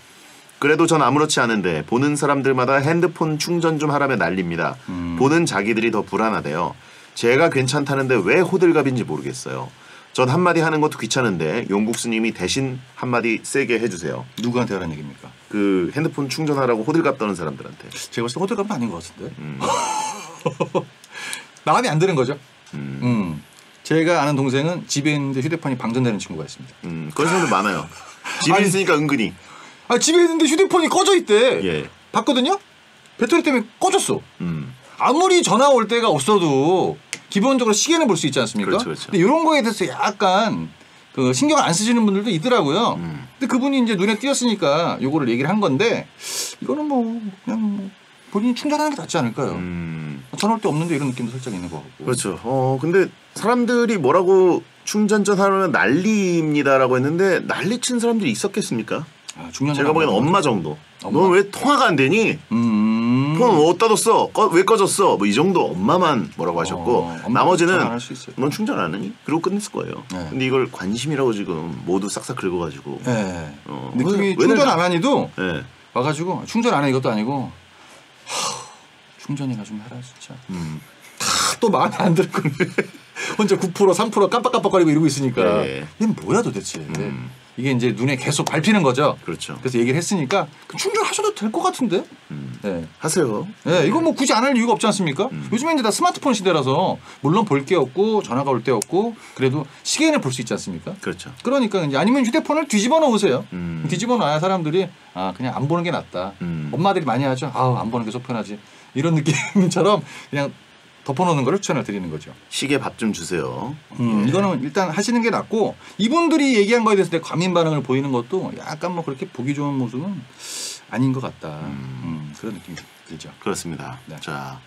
그래도 전 아무렇지 않은데 보는 사람들마다 핸드폰 충전 좀 하라며 난립니다. 보는 자기들이 더 불안하대요. 제가 괜찮다는데 왜 호들갑인지 모르겠어요. 전 한마디 하는 것도 귀찮은데 용국수님이 대신 한마디 세게 해주세요. 누구한테 하라는 얘기입니까? 그 핸드폰 충전하라고 호들갑 떠는 사람들한테. 제가 봤을 때 호들갑은 아닌 것 같은데. 마음에 안 드는 거죠. 제가 아는 동생은 집에 있는데 휴대폰이 방전되는 친구가 있습니다. 그런 사람들 많아요. 집에 아니, 있으니까 은근히. 아, 집에 있는데 휴대폰이 꺼져 있대. 예. 봤거든요? 배터리 때문에 꺼졌어. 아무리 전화 올 때가 없어도 기본적으로 시계는 볼 수 있지 않습니까? 그렇죠, 그렇죠. 근데 이런 거에 대해서 약간 그 신경을 안 쓰시는 분들도 있더라고요. 근데 그분이 이제 눈에 띄었으니까 요거를 얘기를 한 건데 이거는 뭐 그냥 뭐 본인이 충전하는 게 낫지 않을까요? 전화 올 때 없는데 이런 느낌도 살짝 있는 것 같고. 그렇죠. 근데 사람들이 뭐라고 충전전 하면 난리입니다라고 했는데 난리친 사람들이 있었겠습니까? 아, 중요한 제가 보기엔 엄마 정도. 엄마? 너 왜 통화가 안 되니? 폰 어디다 뒀어? 왜 꺼졌어? 뭐 이 정도 엄마만 뭐라고 하셨고 나머지는 전화할 수 있어요. 넌 충전 안 하니? 그러고 끝냈을 거예요. 네. 근데 이걸 관심이라고 지금 모두 싹싹 긁어가지고. 네. 왜 느낌이 충전 안 하니도 네. 와가지고 충전 안 해 이것도 아니고 충전이나 좀 해라 진짜. 또 마음에 안 들고 혼자 9% 3% 깜빡깜빡거리고 이러고 있으니까 예. 얘는 뭐야 도대체. 이게 이제 눈에 계속 밟히는 거죠. 그렇죠. 그래서 얘기를 했으니까 충전하셔도 될 것 같은데. 네. 하세요. 네, 이거 뭐 굳이 안 할 이유가 없지 않습니까? 요즘에 이제 다 스마트폰 시대라서 물론 볼 게 없고 전화가 올 때 없고 그래도 시계는 볼 수 있지 않습니까? 그렇죠. 그러니까 이제 아니면 휴대폰을 뒤집어 놓으세요. 뒤집어 놔야 사람들이 아 그냥 안 보는 게 낫다. 엄마들이 많이 하죠. 아 안 보는 게 속편하지. 이런 느낌처럼 그냥 덮어놓는 걸 추천을 드리는 거죠. 시계 밥 좀 주세요. 이거는 일단 하시는 게 낫고 이분들이 얘기한 거에 대해서 과민 반응을 보이는 것도 약간 뭐 그렇게 보기 좋은 모습은 아닌 것 같다. 그런 느낌이 들죠. 그렇습니다. 네. 자,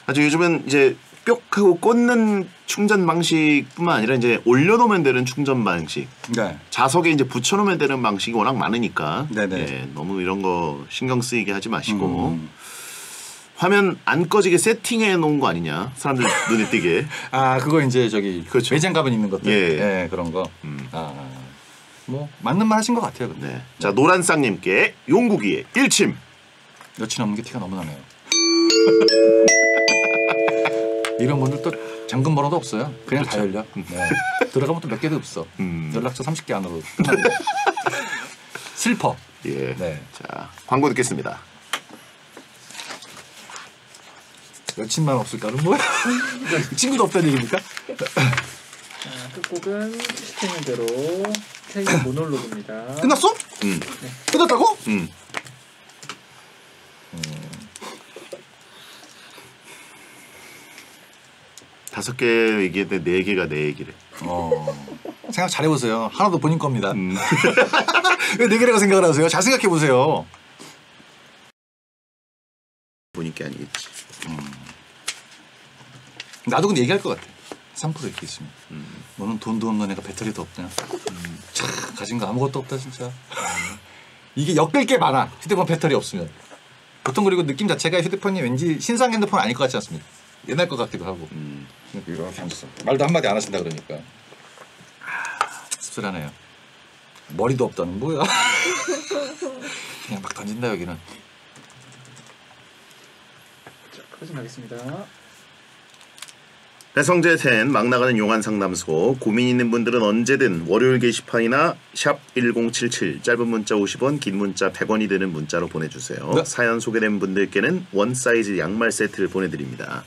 아주 요즘은 이제 뾱하고 꽂는 충전 방식뿐만 아니라 이제 올려놓으면 되는 충전 방식, 네. 자석에 이제 붙여놓으면 되는 방식이 워낙 많으니까 네네. 예, 너무 이런 거 신경 쓰이게 하지 마시고 화면 안 꺼지게 세팅해 놓은 거 아니냐 사람들 눈에 띄게. 아 그거 이제 저기 그렇죠. 매장 가면 있는 것들. 예. 예, 그런 거. 뭐 맞는 말 하신 것 같아요. 근데 네. 자 노란쌍님께 용국이의 일침. 여친 없는 게 티가 너무 나네요. 이런 분들 또 잠금 번호도 없어요. 그냥 다 열려. 네. 들어가면 또 몇 개도 없어. 연락처 30개 안으로 끝납니다. 슬퍼. 예. 네. 자 광고 듣겠습니다. 여친만 없을까는 뭐야? 친구도 없다는 얘기입니까? 자, 끝곡은 시키는 대로 테이 모놀로그입니다. 끝났어? 끝났다고? 5개 얘기했는데 4개가 내 얘기래. 생각 잘 해보세요. 하나도 본인 겁니다. 왜 4개라고 생각을 하세요? 잘 생각해보세요. 본인 게 아니겠지. 나도 근데 얘기할 것 같아. 3% 이렇게 있으면. 너는 돈도 없는 애가 배터리도 없냐. 참 가진 거 아무것도 없다 진짜. 이게 엮을 게 많아. 휴대폰 배터리 없으면. 보통 그리고 느낌 자체가 휴대폰이 왠지 신상 핸드폰 아닐 것 같지 않습니까? 옛날 것 같기도 하고. 이렇게 앉았어. 말도 한마디 안 하신다 그러니까. 씁쓸하네요. 머리도 없다는 뭐야. 그냥 막 던진다 여기는. 자, 클로징 가겠습니다. 배성재 10 막 나가는 용한 상담소. 고민 있는 분들은 언제든 월요일 게시판이나 샵 1077 짧은 문자 50원 긴 문자 100원이 되는 문자로 보내주세요. 네. 사연 소개된 분들께는 원 사이즈 양말 세트를 보내드립니다.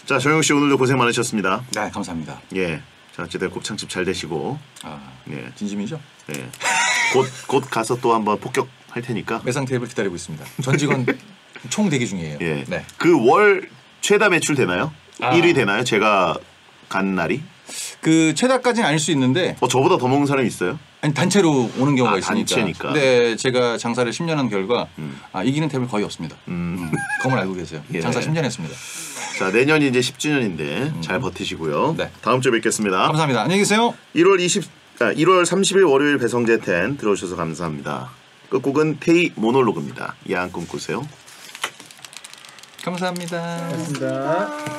자 정영씨 오늘도 고생 많으셨습니다. 네 감사합니다. 예. 자 어쨌든 곱창집 잘 되시고 예. 진심이죠? 예. 곧 가서 또 한번 폭격할 테니까. 매상 테이블 기다리고 있습니다. 전 직원 총 대기 중이에요. 예. 네. 그 월 최다 매출 되나요? 1위 되나요? 제가 간 날이? 그 최다까지는 아닐 수 있는데 저보다 더 먹는 사람이 있어요? 아니 단체로 오는 경우가 있으니까. 단체니까. 근데 제가 장사를 10년 한 결과 이기는 테이블 거의 없습니다. 그건 알고 계세요. 예. 장사 10년 했습니다. 자 내년이 이제 10주년인데 잘 버티시고요. 네. 다음 주에 뵙겠습니다. 감사합니다. 안녕히 계세요. 1월 30일 월요일 배성재 10 들어오셔서 감사합니다. 끝곡은 테이 모놀로그입니다. 야한 꿈 꾸세요. 감사합니다. 고맙습니다.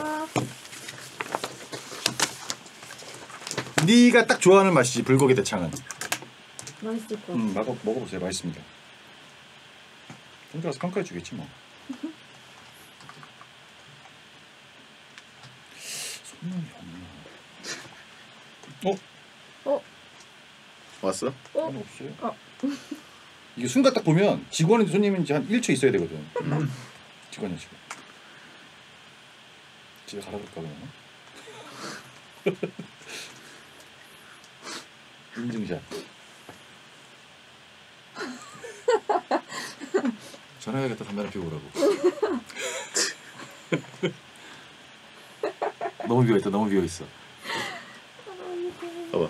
네가 딱 좋아하는 맛이지 불고기 대창은. 맛있을 것 같아. 먹어보세요. 맛있습니다. 혼자서 평가해 주겠지 뭐. 손님이 없나? 왔어? 없어요. 이게 순간 딱 보면 직원인지 손님인지 한 1초 있어야 되거든. 직원이야 지금. 집에 가라 그럴까 그러나? 인증샷. 전화해야겠다. 담배 하나 피우고 오라고. 너무 비어있다. 너무 비어있어. 봐봐.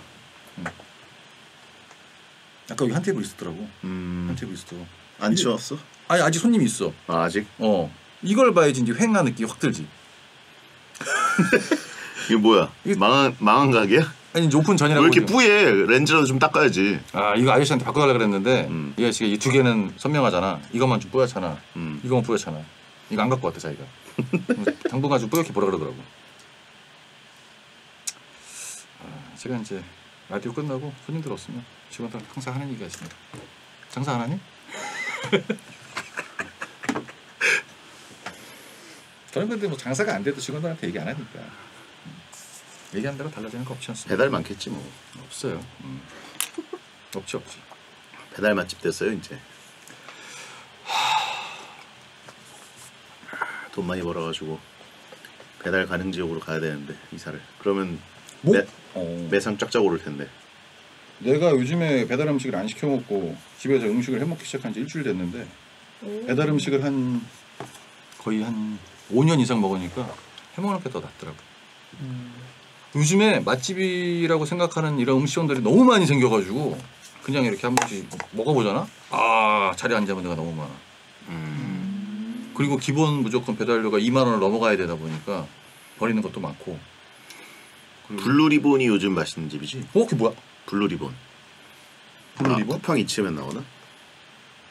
아까 여기 한 테이블 있었더라고. 한 테이블 있어. 안 치웠어? 아니 아직 손님이 있어. 아직? 이걸 봐야지 이제 횡한 느낌이 확 들지. 이거 뭐야? 망한 가게야? 아니 이제 오픈 전이라고. 왜 이렇게 뿌예? 렌즈라도 좀 닦아야지. 이거 아저씨한테 바꿔달라 그랬는데 얘가 지금 이 2개는 선명하잖아. 이것만 좀 뿌옇잖아. 이거만 뿌옇잖아. 이거 안 갖고 왔대 자기가. 당분간 좀 뿌옇게 보라 그러더라고. 제가 이제 라디오 끝나고 손님들 없으면 직원들 항상 하는 얘기가 있습니다. 장사 안 하니? 저는 근데 뭐 장사가 안 돼도 직원들한테 얘기 안 하니까. 얘기한 대로 달라지는 거 없지 않습니까? 배달 많겠지 뭐. 없어요. 없지. 배달 맛집 됐어요 이제. 돈 많이 벌어가지고 배달 가능 지역으로 가야 되는데 이사를. 그러면 매상 쫙쫙 오를 텐데. 내가 요즘에 배달 음식을 안 시켜 먹고 집에서 음식을 해 먹기 시작한 지 일주일 됐는데 배달 음식을 거의 한 5년 이상 먹으니까 해 먹는 게 더 낫더라고. 요즘에 맛집이라고 생각하는 이런 음식점들이 너무 많이 생겨가지고 그냥 이렇게 한 번씩 먹어보잖아. 자리에 앉아본 데가 너무 많아. 그리고 기본 무조건 배달료가 2만 원을 넘어가야 되다 보니까 버리는 것도 많고. 블루리본이 요즘 맛있는 집이지. 그게 뭐야? 블루리본. 블루리본? 쿠팡 이츠면 나오나?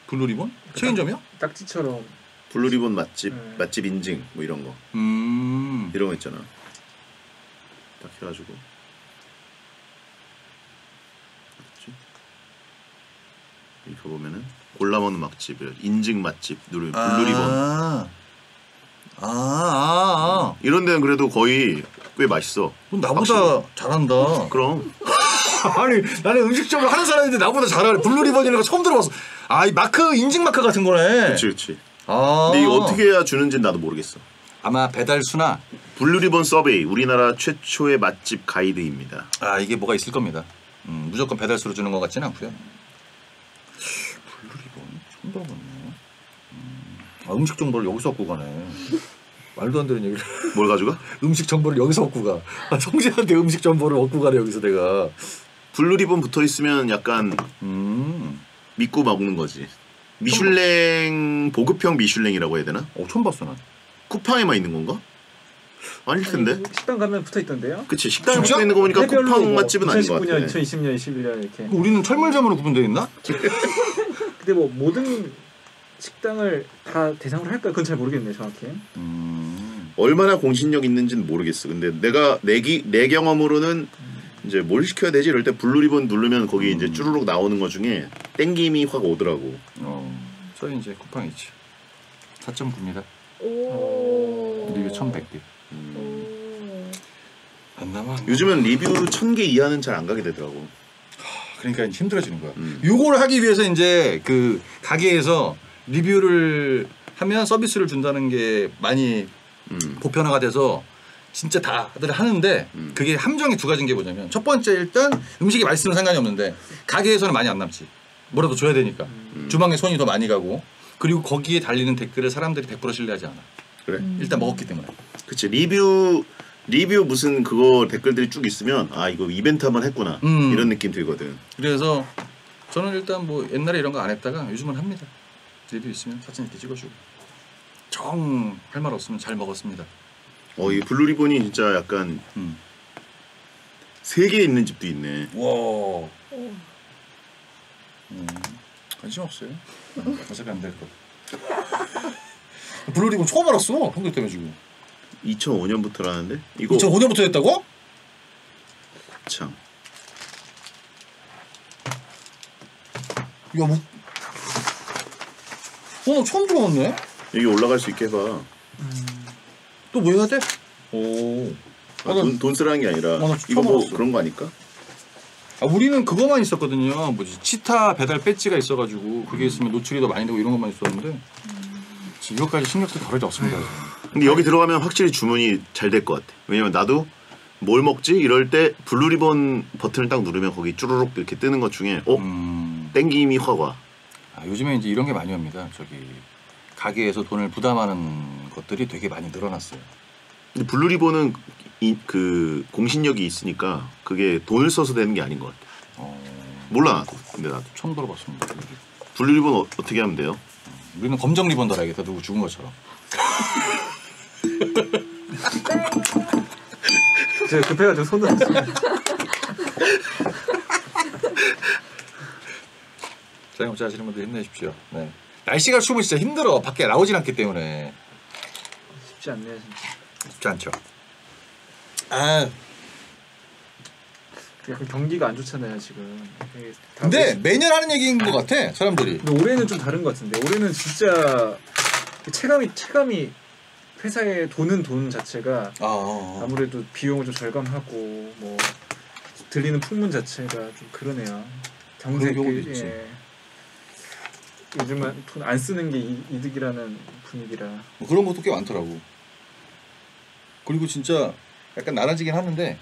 블루리본? 체인점이야? 딱지처럼 블루리본 맛집, 네. 맛집 인증 뭐 이런 거. 이런 거 있잖아. 딱 해가지고. 이거 보면은 골라 먹는 맛집, 인증 맛집 누르면 블루리본. 이런 데는 그래도 거의 꽤 맛있어. 그럼 나보다 확실히. 잘한다. 그럼. 아니 나는 음식점을 하는 사람인데 나보다 잘하네. 블루리본이라는 거 처음 들어봤어. 이 마크 인증 마크 같은 거네. 그렇지. 근데 이거 어떻게 해야 주는지는 나도 모르겠어. 아마 배달수나 블루리본 서베이 우리나라 최초의 맛집 가이드입니다. 이게 뭐가 있을 겁니다. 무조건 배달수로 주는 것 같지는 않고요. 블루리본 처음 들어봤네. 음식 정보를 여기서 얻고 가네. 말도 안 되는 얘기를. 뭘 가져가? 음식 정보를 여기서 얻고 가. 성재한테 음식 정보를 얻고 가래 여기서 내가. 블루리본 붙어 있으면 약간 믿고 먹는 거지. 미슐랭 보급형 미슐랭이라고 해야 되나? 처음 봤어 난. 쿠팡에만 있는 건가? 아닐 텐데. 식당 가면 붙어 있던데요. 그치 식당에 진짜? 붙어 있는 거 보니까 해별로 쿠팡 뭐 맛집은 아닌 것 같아. 2019년, 2020년, 21년 이렇게. 우리는 철물점으로 구분되어 있나? 근데 뭐 모든 식당을 다 대상으로 할까? 그건 잘 모르겠네 정확히. 얼마나 공신력 있는지는 모르겠어. 근데 내가 내 경험으로는 이제 뭘 시켜야 되지 이럴 때 블루리본 누르면 거기 이제 쭈루룩 나오는 거 중에 땡김이 확 오더라고. 저희 이제 쿠팡 있지. 4.9입니다. 오. 리뷰 1,100개. 안 남아. 요즘은 리뷰로 1000개 이하는 잘 안 가게 되더라고. 그러니까 힘들어지는 거야. 요걸 하기 위해서 이제 그 가게에서 리뷰를 하면 서비스를 준다는 게 많이 보편화가 돼서 진짜 다들 하는데 그게 함정이 두 가지인 게 뭐냐면 첫 번째 일단 음식이 맛있으면 상관이 없는데 가게에서는 많이 안 남지. 뭐라도 줘야 되니까. 주방에 손이 더 많이 가고 그리고 거기에 달리는 댓글을 사람들이 100% 신뢰하지 않아. 그래. 일단 먹었기 때문에. 그치 리뷰 무슨 그거 댓글들이 쭉 있으면 이거 이벤트 한번 했구나 이런 느낌 들거든. 그래서 저는 일단 뭐 옛날에 이런 거 안 했다가 요즘은 합니다. 리뷰 있으면 사진 이렇게 찍어주고 정 할 말 없으면 잘 먹었습니다. 이 블루리본이 진짜 약간 3개 있는 집도 있네. 와. 관심 없어요. 어차피 안 될 거. 블루리본 처음 알았어. 형들 때문에 지금. 2005년부터라는데 이거 2005년부터 했다고? 참. 야 뭐? 나 처음 들어봤네. 여기 올라갈 수 있게 해봐. 또 뭐 해야 돼? 오. 돈 쓰라는 게 아니라 나 이거 처음 뭐 알았어. 그런 거 아닐까? 우리는 그거만 있었거든요. 뭐지 치타 배달 배지가 있어가지고 그게 있으면 노출이 더 많이 되고 이런 것만 있었는데 이것까지 신경 쓸 버릇이 없습니다. 근데 여기 들어가면 확실히 주문이 잘 될 것 같아. 왜냐면 나도 뭘 먹지 이럴 때 블루리본 버튼을 딱 누르면 거기 쭈루룩 이렇게 뜨는 것 중에 땡김이 확 와. 요즘에 이제 이런 게 많이 옵니다. 저기 가게에서 돈을 부담하는 것들이 되게 많이 늘어났어요. 근데 블루리본은 그 공신력이 있으니까 그게 돈을 써서 되는 게 아닌 것 같아. 몰라 나도. 근데 나도 처음 들어봤습니다. 블루리본 어떻게 하면 돼요? 우리는 검정 리본 달아야겠다. 누구 죽은 것처럼. 제가 급해가지고 손을 안 써요. 자영업자 하시는 분들 힘내십시오. 네. 날씨가 추우면 진짜 힘들어. 밖에 나오진 않기 때문에. 쉽지 않네요 진짜. 쉽지 않죠. 약간 경기가 안 좋잖아요 지금. 근데 매년 하는 얘기인 것 같아 사람들이. 근데 올해는 좀 다른 것 같은데 올해는 진짜 체감이 회사에 도는 돈 자체가 아무래도 비용을 좀 절감하고 뭐 들리는 풍문 자체가 좀 그러네요. 경제 요즘은 돈 안 쓰는 게 이득이라는 분위기라. 뭐 그런 것도 꽤 많더라고. 그리고 진짜 약간 나눠지긴 하는데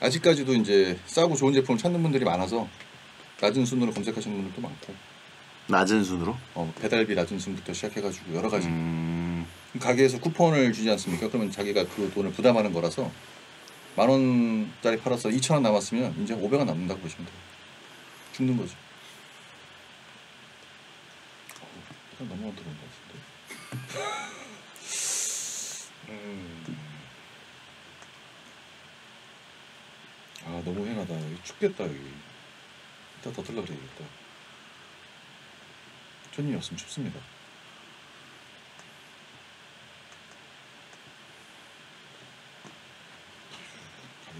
아직까지도 이제 싸고 좋은 제품을 찾는 분들이 많아서 낮은 순으로 검색하시는 분들도 많고. 낮은 순으로? 배달비 낮은 순부터 시작해가지고 여러 가지. 가게에서 쿠폰을 주지 않습니까? 그러면 자기가 그 돈을 부담하는 거라서 10,000원짜리 팔아서 2,000원 남았으면 이제 500원 남는다고 보시면 돼요. 죽는 거죠. 너무 들어온 것 같은데. 시원하다. 여기 춥겠다 여기. 이따 더 들러 그래야겠다. 손님이 없으면 춥습니다.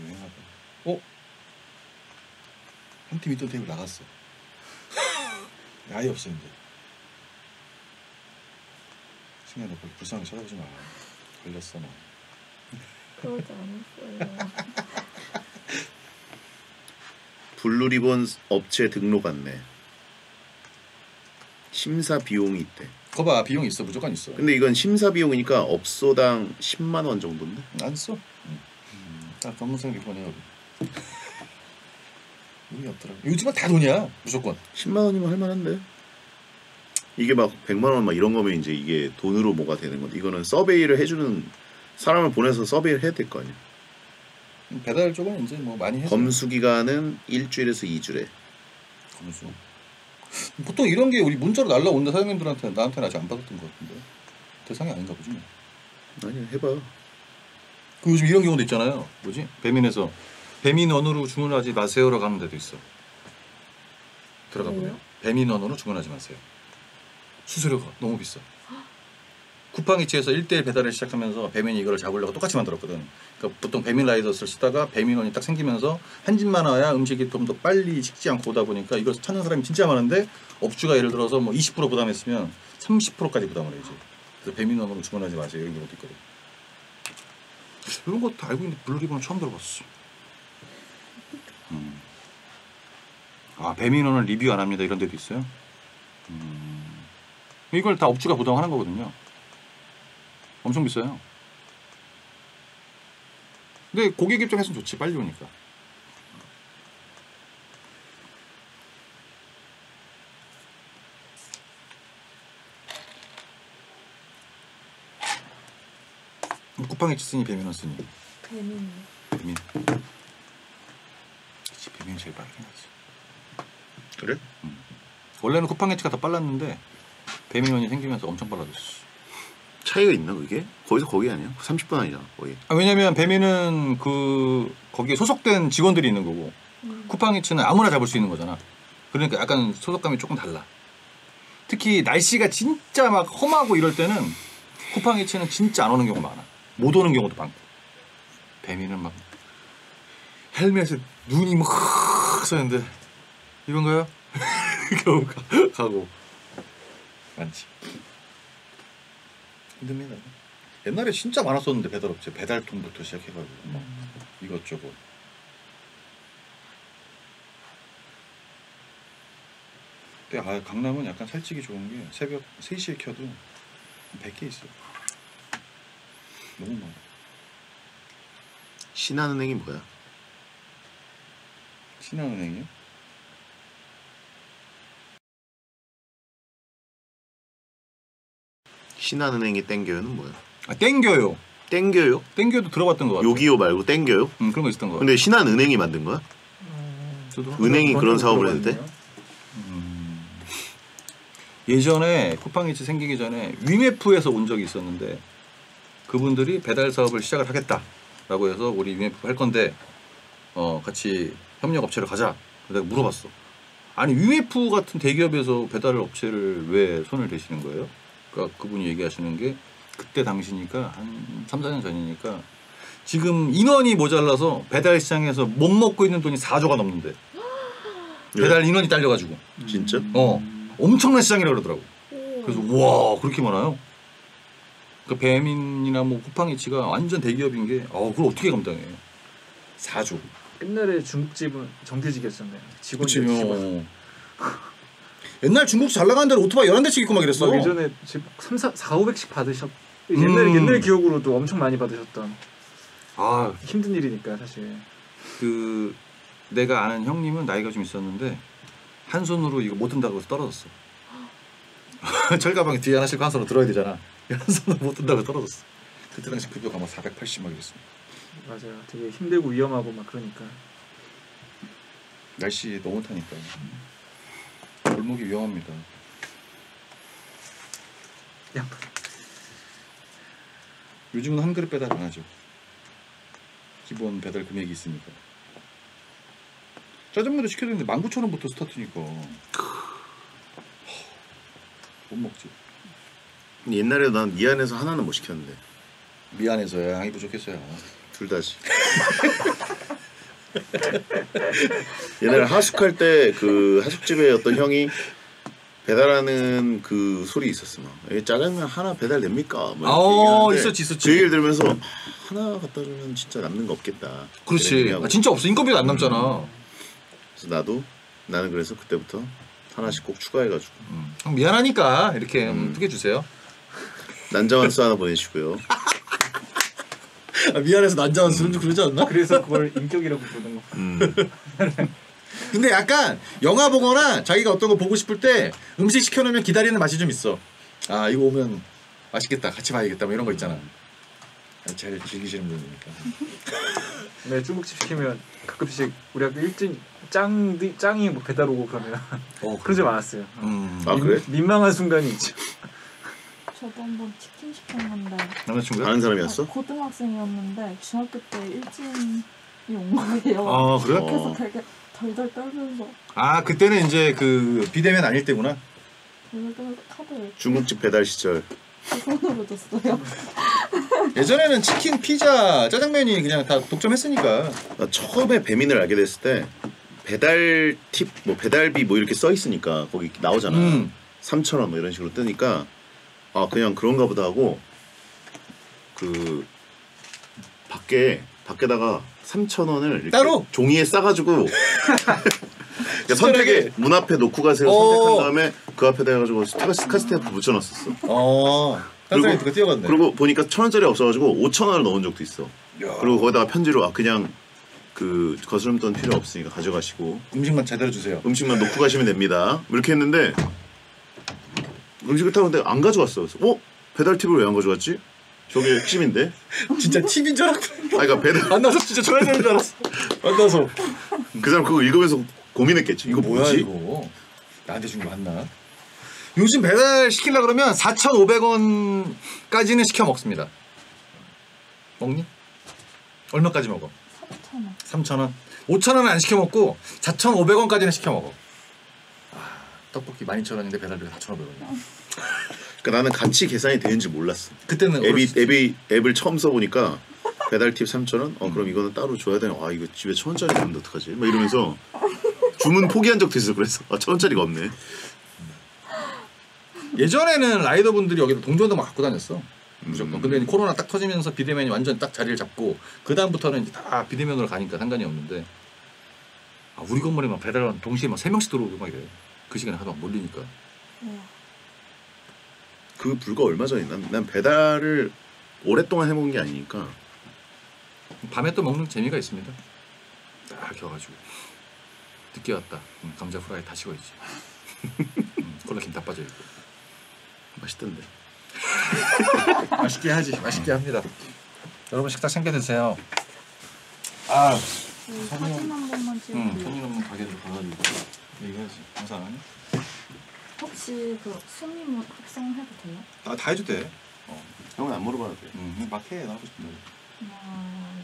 유행하다. 한 팀 있던 테이블 나갔어. 아예 없어 이제. 승희야 너 그렇게 불쌍하게 쳐다보지 마. 걸렸어 너. 그러지 않았어요. 블루리본 업체 등록 안내. 심사 비용이 있대. 거봐 비용 있어 무조건 있어. 근데 이건 심사 비용이니까 업소당 10만 원 정도인데. 안 써. 딱 검은색 리본이야. 돈이 없더라. 요즘은 다 돈이야 무조건. 10만 원이면 할 만한데. 이게 막 100만 원 막 이런 거면 이제 이게 돈으로 뭐가 되는 건데 이거는 서베이를 해주는 사람을 보내서 서베이를 해야 될 거 아니야. 배달 쪽은 이제 뭐 많이 해서. 검수 기간은 일주일에서 2주래. 검수. 보통 이런 게 우리 문자로 날라온다 사장님들한테 나한테는 아직 안 받았던 것 같은데 대상이 아닌가 보지 뭐. 아니 해봐. 그 요즘 이런 경우도 있잖아요. 뭐지? 배민에서 배민원으로 주문하지 마세요라고 하는 데도 있어. 들어가 보면 왜요? 배민원으로 주문하지 마세요. 수수료가 너무 비싸. 쿠팡이츠에서 1대1 배달을 시작하면서 배민이 이걸 잡으려고 똑같이 만들었거든. 그러니까 보통 배민 라이더스를 쓰다가 배민원이 딱 생기면서 한 집만 와야 음식이 좀 더 빨리 식지 않고 오다 보니까 이걸 찾는 사람이 진짜 많은데 업주가 예를 들어서 뭐 20% 부담했으면 30%까지 부담을 해야지. 그래서 배민원으로 주문하지 마세요 이런 경우도 있거든. 이런 것도 알고 있는데 블루리본은 처음 들어봤어. 아 배민원은 리뷰 안 합니다 이런 데도 있어요. 이걸 다 업주가 부담하는 거거든요. 엄청 비싸요. 근데 고객 입장에서는 좋지 빨리 오니까. 쿠팡이츠 쓰니 배민원 쓰니? 배민. 배민. 그치 배민이 제일 빠르긴 하지. 그래? 원래는 쿠팡이츠가 더 빨랐는데 배민원이 생기면서 엄청 빨라졌어. 차이가 있나 그게? 거기서 거기 아니야? 30분 아니잖아 거의. 아, 왜냐면 배민은 그 거기에 소속된 직원들이 있는 거고 쿠팡이츠는 아무나 잡을 수 있는 거잖아. 그러니까 약간 소속감이 조금 달라. 특히 날씨가 진짜 막 험하고 이럴 때는 쿠팡이츠는 진짜 안 오는 경우가 많아. 못 오는 경우도 많고. 배민은 막 헬멧에 눈이 막 써있는데 이건가요? 겨우 가고 많지. 힘듭니다. 옛날에 진짜 많았었는데 배달업체 배달통부터 시작해가지고 막 이것저것. 근데 아 강남은 약간 살찌기 좋은 게 새벽 3시에 켜도 100개 있어. 너무 많아. 신한은행이 뭐야? 신한은행이요? 신한은행이 땡겨요는 뭐야? 아 땡겨요. 땡겨요? 땡겨도 들어봤던 것 같아. 요기요 말고 땡겨요? 그런 거 있었던 것 같아. 근데 신한은행이 만든 거야? 저도 은행이 그런 사업을 해도 돼? 예전에 쿠팡이츠 생기기 전에 위메프에서 온 적이 있었는데 그분들이 배달 사업을 시작을 하겠다라고 해서 우리 위메프 할 건데 같이 협력 업체를 가자. 내가 물어봤어. 아니 위메프 같은 대기업에서 배달 업체를 왜 손을 대시는 거예요? 그러니까 그분이 얘기하시는 게 그때 당시니까 한 3, 4년 전이니까 지금 인원이 모자라서 배달 시장에서 못 먹고 있는 돈이 4조가 넘는데 배달 인원이 딸려가지고 진짜? 엄청난 시장이라고 그러더라고. 그래서 와 그렇게 많아요? 그 배민이나 뭐 쿠팡이츠가 완전 대기업인 게 그걸 어떻게 감당해? 4조. 옛날에 중국집은 정규직이었잖아요. 직원이 그치, 직원. 옛날 중국집 잘 나가는 데는 오토바이 11대씩 있고 막 이랬어. 예전에 3, 4, 500씩 받으셨. 옛날 기억으로도 엄청 많이 받으셨던. 아 힘든 일이니까 사실. 그 내가 아는 형님은 나이가 좀 있었는데 한 손으로 이거 못 든다고 해서 떨어졌어. 철가방에 뒤에 하나 싣고 한 손으로 들어야 되잖아. 한 손으로 못 든다고 떨어졌어. 그때 당시 급여가 막 480 막 이랬어. 맞아요. 되게 힘들고 위험하고 막 그러니까. 날씨 너무 타니까. 골목이 위험합니다. 양파. 요즘은 한 그릇 배달 안 하죠. 기본 배달 금액이 있으니까. 짜장면도 시켜야 되는데 19,000원부터 스타트니까 못 먹지. 근데 옛날에 난 미안해서 하나는 못 시켰는데 미안해서야 양이 부족했어요. 둘 다지. 옛날에 하숙할 때 그 하숙집에 어떤 형이 배달하는 그 소리 있었어. 막 짜장면 하나 배달 됩니까? 있었지. 그 얘기를 들으면서 하나 갖다 주면 진짜 남는 거 없겠다. 그렇지. 진짜 없어. 인건비도 안 남잖아. 그래서 나는 그래서 그때부터 하나씩 꼭 추가해가지고. 미안하니까 이렇게 크게 주세요. 난자완수 하나 보내시고요. 미안해서 난자완수는 좀 그러지 않나? 그래서 그걸 인격이라고 부르는 거. 근데 약간 영화 보거나 자기가 어떤 거 보고 싶을 때 음식 시켜놓으면 기다리는 맛이 좀 있어. 아 이거 오면 맛있겠다. 같이 봐야겠다. 뭐 이런 거 있잖아. 잘 즐기시는 분이니까. 네, 중국집 시키면 가끔씩 우리 학교 일진 짱이 뭐 배달 오고 그러면 그런 적 많았어요. 아 그래? 민망한 순간이 있죠. 저도 한번 치킨 시켰는데 남자친구야? 아는 사람이었어? 고등학생이었는데 중학교 때 일진이 온 거예요. 아 그래? 그래서 되게 덜덜 떨면서 그때는 이제 그 비대면 아닐 때구나. 덜덜 떨면서 카드를 중국집 배달 시절. 제 손으로 줬어요. 예전에는 치킨, 피자, 짜장면이 그냥 다 독점했으니까. 나 처음에 배민을 알게 됐을 때 배달 팁, 뭐 배달비 뭐 이렇게 써 있으니까 거기 나오잖아. 3,000원 뭐 이런 식으로 뜨니까 아 그냥 그런가 보다 하고 그 밖에다가 3,000원을 이렇게 따로? 종이에 싸가지고 그러니까 선택에 문 앞에 놓고 가세요. 선택한 다음에 그 앞에다 해가지고 카스테이프 붙여놨었어. 그리고 뛰어갔네. 그리고 보니까 1,000원짜리 없어가지고 5,000원을 넣은 적도 있어. 그리고 거기다가 편지로 그냥 그 거스름돈 필요 없으니까 가져가시고 음식만 제대로 주세요. 음식만 놓고 가시면 됩니다. 이렇게 했는데 음식을 타고 근데 안 가져왔어. 그래서 배달 팁을 왜 안 가져왔지? 저게 핵심인데. 진짜 팁인 줄 알았고. 그러니까 배달 만나서 진짜 줘야 되는 줄 알았어. 만나서 그 사람 그거 읽으면서 고민했겠지. 이거 뭐야 뭐지? 이거? 나한테 준 게 맞나? 요즘 배달 시키려 그러면 4,500원까지는 시켜 먹습니다. 먹니? 얼마까지 먹어? 3,000원. 3,000원. 5,000원은 안 시켜 먹고 4,500원까지는 시켜 먹어. 떡볶이 12,000원인데 배달비가 4,500원이야. 그러니까 나는 같이 계산이 되는지 몰랐어. 그때는 앱을 처음 써보니까 배달 팁 3,000원? 그럼 이거는 따로 줘야 되나? 이거 집에 1,000원짜리가 없는데 어떡하지? 막 이러면서 주문 포기한 적도 있어. 그래서 1,000원짜리가 없네. 예전에는 라이더분들이 여기다 동전도 막 갖고 다녔어. 무조건. 근데 코로나 딱 터지면서 비대면이 완전 딱 자리를 잡고 그 다음부터는 이제 다 비대면으로 가니까 상관이 없는데 우리 건물에 막 배달원 동시에 막 3명씩 들어오고 막 이래. 그 시간에 하도 막 몰리니까. 그 불과 얼마 전에 난 배달을 오랫동안 해먹은 게 아니니까 밤에 또 먹는 재미가 있습니다. 딱 이렇게 와가지고 늦게 왔다. 감자 후라이 다 식어있지. 콜라 김 다 빠져있고. 맛있던데. 맛있게 하지. 맛있게 합니다. 여러분 식사 챙겨 드세요. 사진 한 번만 찍을게요. 손님 없는 가게들 가가지고 얘기해야지. 장사 안 하니? 혹시 그 손님 합성해도 돼요? 다 해도 돼. 형은 안 물어봐도 돼. 막 해. 나 하고 싶은데. 하나,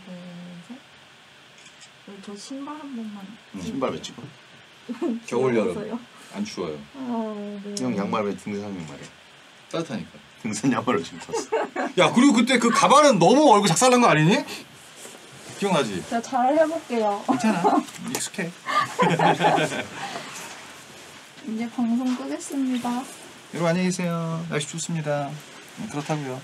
둘, 셋. 여기 저 신발 한 번만. 신발 왜 찍어? 겨울 여름 귀여워서요. 안 추워요. 네. 형 양말 왜 등산 양말이야? 따뜻하니까. 등산 양말을 지금 샀어. 야 그리고 그때 그 가방은 너무 얼굴 작살난 거 아니니? 기억나지? 제가 잘 해볼게요. 괜찮아. 익숙해. 이제 방송 끄겠습니다. 여러분 안녕히 계세요. 날씨 좋습니다. 그렇다고요.